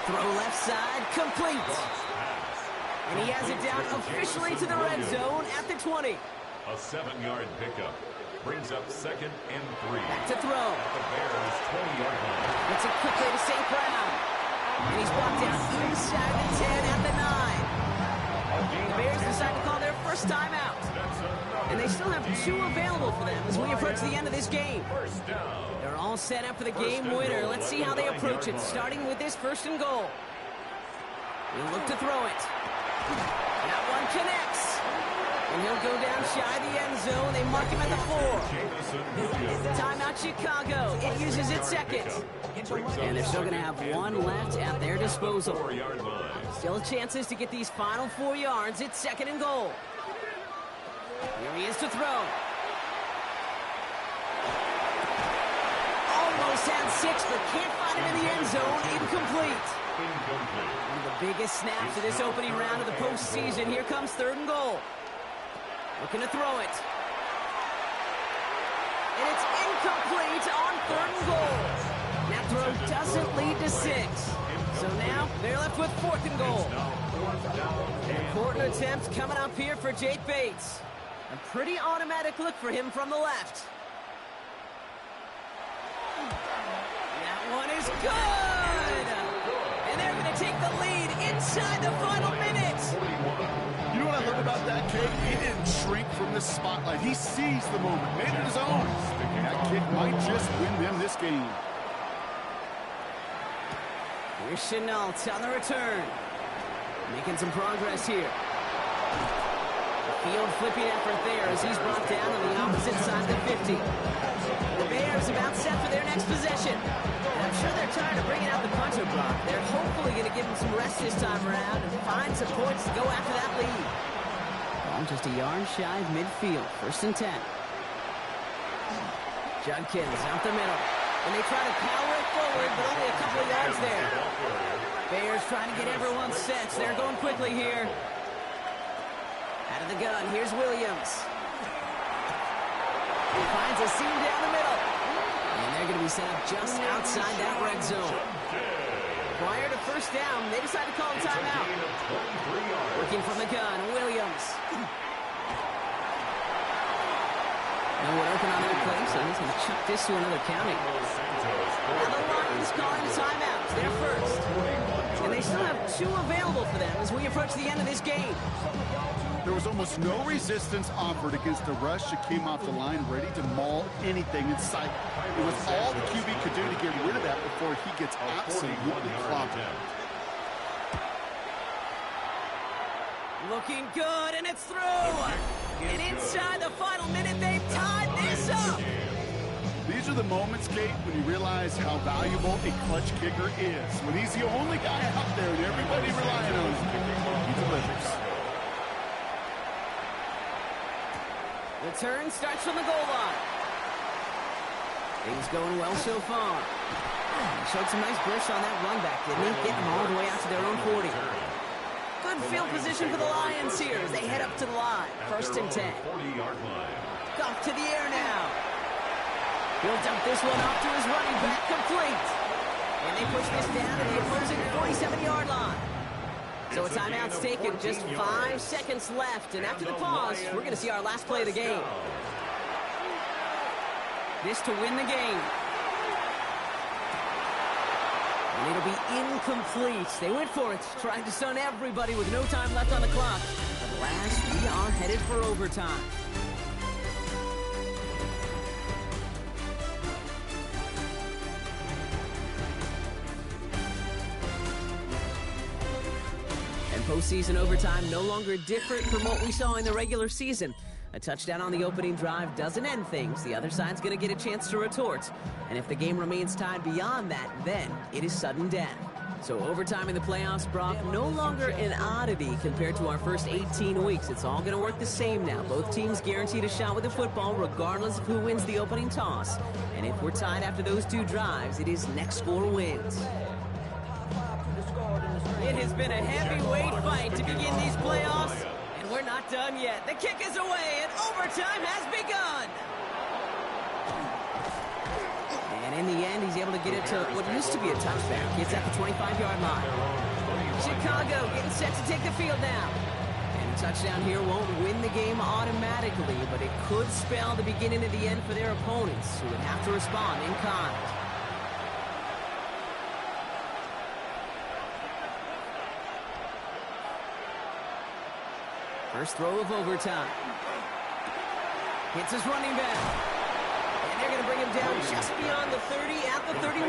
Throw left side, complete. And he has it down officially to the red zone at the 20. A 7-yard pickup brings up second and 3. Back to throw. At the Bears' 20-yard line. It's a quick way to St. Brown. And he's brought down inside the 10 at the 9. The Bears decide to call their first timeout. And they still have 2 available for them as we approach the end of this game. First down. They're all set up for the game winner. Let's see how they approach it, starting with this first and goal. He'll look to throw it. That one connects. And he'll go down shy of the end zone. They mark him at the 4. Timeout Chicago. It uses its second. And they're still going to have 1 left at their disposal. 4-yard line. Still chances to get these final 4 yards. It's second and goal. Here he is to throw. Almost had 6, but can't find him in the end zone. Incomplete. One of the biggest snaps of this opening round of the postseason. Here comes third and goal. Looking to throw it. And it's incomplete on third and goal. That throw doesn't lead to 6. So now they're left with fourth and goal. Important attempt coming up here for Jake Bates. A pretty automatic look for him from the left. That one is good! And they're going to take the lead inside the final minute. You know what I love about that kick? He didn't shrink from the spotlight. He seized the moment, made it his own. That kick might just win them this game. Here's Chenault on the return. Making some progress here. Field flipping effort there as he's brought down on the opposite side of the 50. The Bears about set for their next possession. And I'm sure they're tired of bringing out the punter block. They're hopefully going to give him some rest this time around and find some points to go after that lead. Ball just a yard shy of midfield. First and 10. Judkins out the middle. And they try to power it forward, but only a couple of yards there. Bears trying to get everyone set. They're going quickly here. Out of the gun, here's Williams. He finds a seam down the middle. And they're going to be set up just outside that red zone. Prior to first down, they decide to call a timeout. Working from the gun, Williams. No one open on their play, so he's going to chuck this to another county. Now the Lions calling a timeout. They're first. And they still have 2 available for them as we approach the end of this game. There was almost no resistance offered against the rush that came off the line ready to maul anything in sight. It was all the QB could do to get rid of that before he gets absolutely clogged. Looking good, and it's through. And inside the final minute, they've tied this up. These are the moments, Kate, when you realize how valuable a clutch kicker is. When he's the only guy out there and everybody relying on him, he delivers. The turn starts from the goal line. Things going well so far. Showed some nice burst on that run back, didn't he? Getting them all the way out to their own 40. Good field position for the Lions here as they head up to the line. First and 10. 40-yard line. Off to the air now. He'll dump this one off to his running back, complete. And they push this down to the opposing 47-yard line. So a timeout's taken, just 5 seconds left. And after the pause, we're going to see our last play of the game. This to win the game. And it'll be incomplete. They went for it, trying to stun everybody with no time left on the clock. At last, we are headed for overtime. Postseason overtime no longer different from what we saw in the regular season. A touchdown on the opening drive doesn't end things. The other side's going to get a chance to retort. And if the game remains tied beyond that, then it is sudden death. So overtime in the playoffs, Brock, no longer an oddity compared to our first 18 weeks. It's all going to work the same now. Both teams guaranteed a shot with the football regardless of who wins the opening toss. And if we're tied after those two drives, it is next score wins. It has been a heavyweight fight to begin these playoffs, and we're not done yet. The kick is away, and overtime has begun. And in the end, he's able to get it to what used to be a touchback. It's at the 25-yard line. Chicago getting set to take the field now. And a touchdown here won't win the game automatically, but it could spell the beginning of the end for their opponents, who would have to respond in kind. First throw of overtime. Hits his running back. And they're going to bring him down just beyond the 30 at the 31.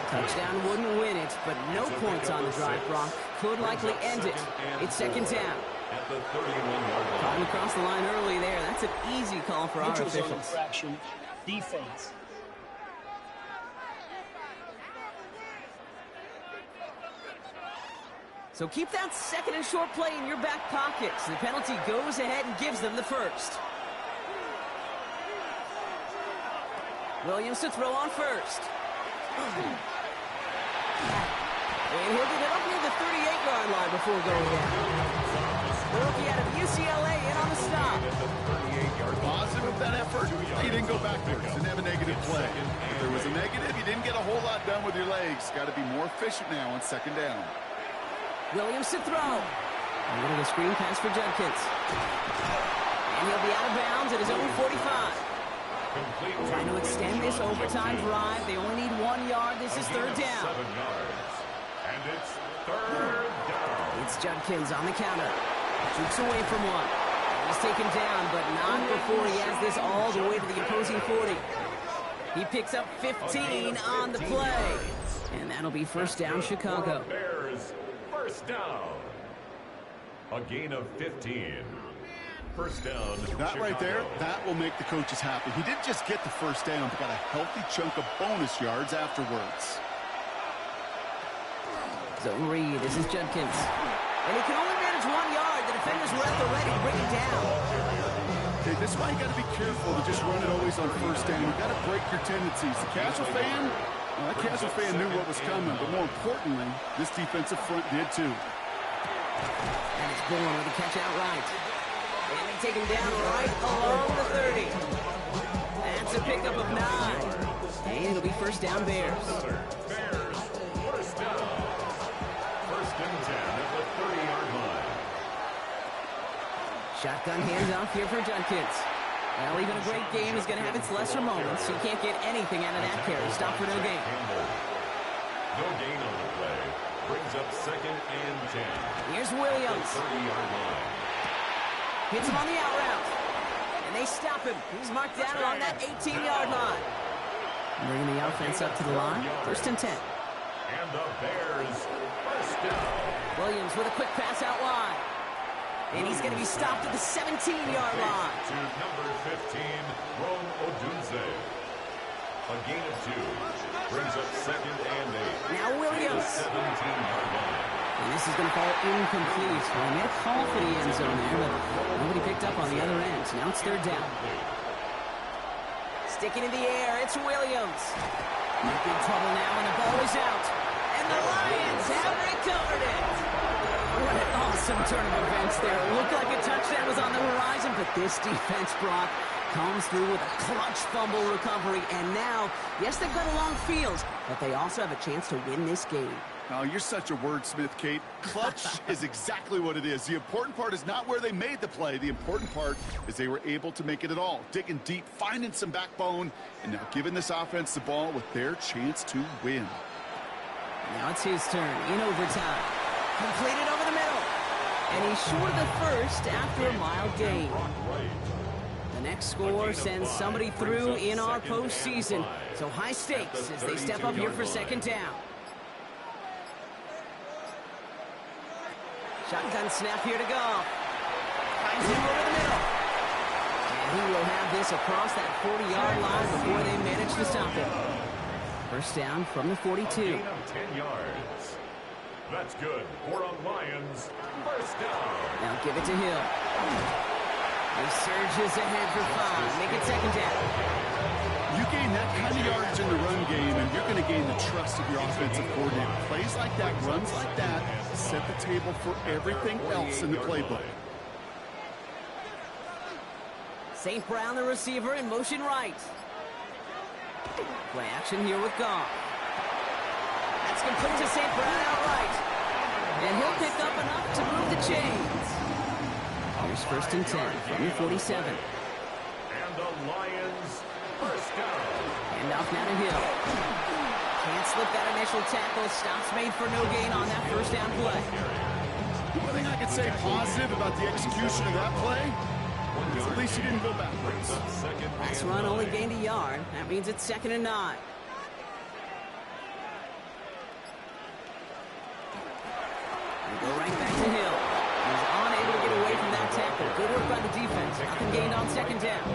Touchdown wouldn't win it, but no points on the drive, Brock. Could likely end it. It's second down. Caught him across the line early there. That's an easy call for our officials. Infraction, defense. So keep that second and short play in your back pocket. So the penalty goes ahead and gives them the first. Williams to throw on first. And he'll get it up near the 38-yard line before going down. The rookie out of UCLA in on the stop. Positive with that effort. He didn't go backwards. Didn't have a negative play. If there was a negative, you didn't get a whole lot done with your legs. Got to be more efficient now on second down. Williams to throw. A little of a screen pass for Judkins. And he'll be out of bounds at his own 45. Trying to extend this overtime drive. They only need 1 yard. This is third down. 7 yards. And it's third down. It's Judkins on the counter. Shoots away from one. He's taken down, but not before he has this all the way to the opposing 40. He picks up 15 on the play. And that'll be first down, Chicago. Bears, first down. A gain of 15. First down, That Chicago. right there, that will make the coaches happy. He didn't just get the first down, but got a healthy chunk of bonus yards afterwards. Zone read. This is Judkins. And he can only manage 1 yard. The defenders were at the ready to bring it down. Okay, this is why you got to be careful to just run it always on first down. You got to break your tendencies. The casual fan, well, that casual fan knew what was coming, but more importantly, this defensive front did too. And it's Bourne with a catch outright. And they take him down right along the 30. That's a pickup of 9. And it'll be first down, Bears. Bears, first down. First and 10 at the 30-yard line. Shotgun handoff here for Judkins. Well, even a great game is going to have its lesser moments. You can't get anything out of that carry. Stop for no gain. No gain on the play. Brings up second and 10. Here's Williams. 30-yard line. Hits him on the out route. And they stop him. He's marked down along that 18-yard line. Bringing the offense up to the line. First and 10. And the Bears, first down. Williams with a quick pass out wide. And he's going to be stopped at the 17-yard line. To number 15, Rome Odunze. A gain of 2. Brings up second and 8. Now Williams. 17-yard line. And this is going to fall incomplete. Well, he made a call for the end zone there, but nobody picked up on the other end. So now it's third down. Sticking in the air, it's Williams. In big trouble now, and the ball is out. And the Lions have recovered it. What an awesome turn of events there. It looked like a touchdown was on the horizon, but this defense, Brock, comes through with a clutch fumble recovery. And now, yes, they've got a long field, but they also have a chance to win this game. Oh, you're such a wordsmith, Kate. Clutch is exactly what it is. The important part is not where they made the play. The important part is they were able to make it at all. Digging deep, finding some backbone, and now giving this offense the ball with their chance to win. Now it's his turn in overtime. Completed over the middle. And he's short of the first after a mild gain. The next score sends somebody through in our postseason. So high stakes as they step up here for second down. Shotgun snap here to Goff. Finds him over the middle. And he will have this across that 40-yard line before they manage to stop him. First down from the 42. A gain of 10 yards. That's good for a Lions first down. Now give it to Hill. He surges ahead for 5. Make it second down. You gain that kind of yardage in the run game, and you're going to gain the trust of your offensive coordinator. Plays like that, runs like that, set the table for everything else in the playbook. St. Brown, the receiver, in motion right. Play action here with Goff. That's complete to St. Brown outright. And he'll pick up enough to move the chains. Here's first and 10 from the 47. And the Lions first down. And off now to Hill. Can't slip that initial tackle. Stops made for no gain on that first down play. The one thing I could say positive about the execution of that play is at least he didn't go backwards. Last run only gained a yard. That means it's 2nd and 9. We go right back to Hill. He's unable to get away from that tackle. Good work by the defense. Nothing gained on 2nd down.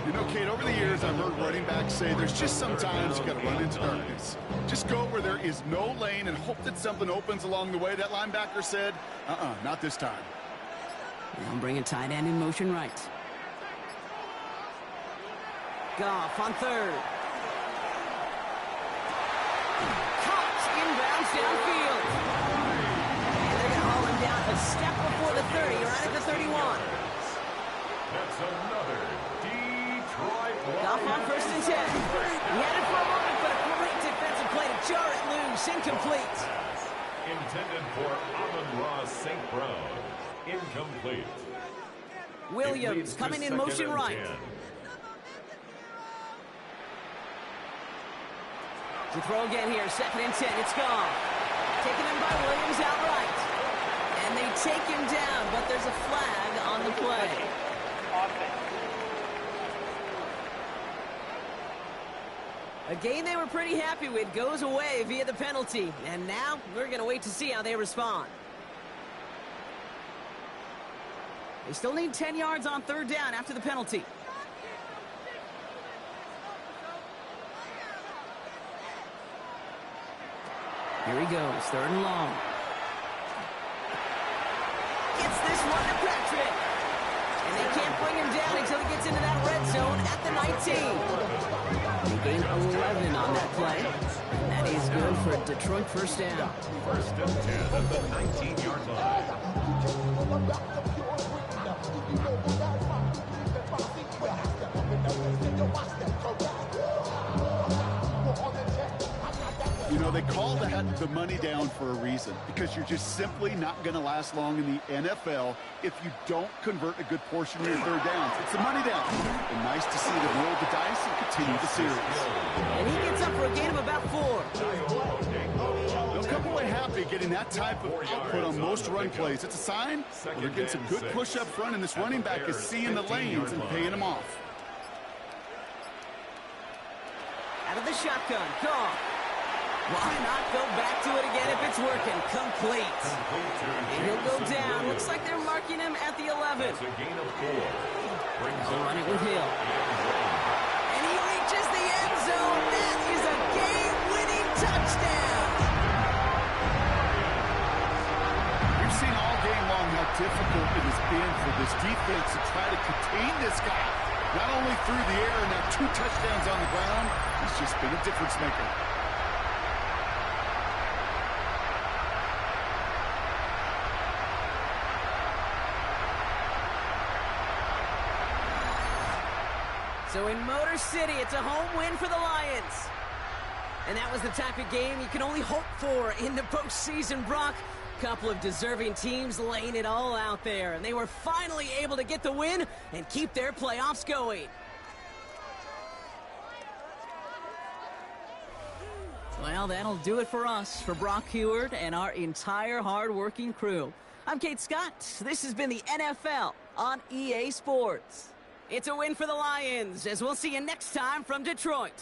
You know, Kate, over the years, I've heard running backs say there's just sometimes you got to run into darkness. Just go where there is no lane and hope that something opens along the way. That linebacker said, not this time. Now bringing tight end in motion right. Goff on 3rd. Caught inbounds downfield. And they're going to haul him down a step before the 30, right at the 31. That's another Detroit Goff on Lions. 1st and 10. He had it for a moment, but a great defensive play to jar it loose. Incomplete. Intended for Amon-Ra St. Brown. Incomplete. Williams coming in motion right. To throw again here, 2nd and 10. It's gone. Taken in by Williams outright. And they take him down, but there's a flag on the play. A game they were pretty happy with goes away via the penalty. And now we're going to wait to see how they respond. They still need 10 yards on 3rd down after the penalty. Here he goes, 3rd and long. Gets this one to Patrick. And they can't bring him down until he gets into that red zone at the 19. They gained 11 on that play. And that is good for a Detroit first down. First and 10 at the 19-yard line. You know, they call that the money down for a reason, because you're just simply not going to last long in the NFL if you don't convert a good portion of your 3rd downs. It's the money down. And nice to see them roll the dice and continue the series. And he gets up for a gain of about 4. They'll come away happy getting that type of output on most run plays. It's a sign they're getting some good push up front, and this running back is seeing the lanes and paying them off. Out of the shotgun, Goff. Why not go back to it again if it's working? Complete. And he'll go down. Looks like they're marking him at the 11. It's a gain of 4. They'll run it with Hill. And he reaches the end zone. That is a game-winning touchdown. We've seen all game long how difficult it has been for this defense to try to contain this guy. Not only through the air and now 2 touchdowns on the ground, he's just been a difference maker. So in Motor City, it's a home win for the Lions. And that was the type of game you can only hope for in the postseason, Brock. Couple of deserving teams laying it all out there. And they were finally able to get the win and keep their playoffs going. Well, that'll do it for us, for Brock Heward and our entire hard-working crew. I'm Kate Scott. This has been the NFL on EA Sports. It's a win for the Lions, as we'll see you next time from Detroit.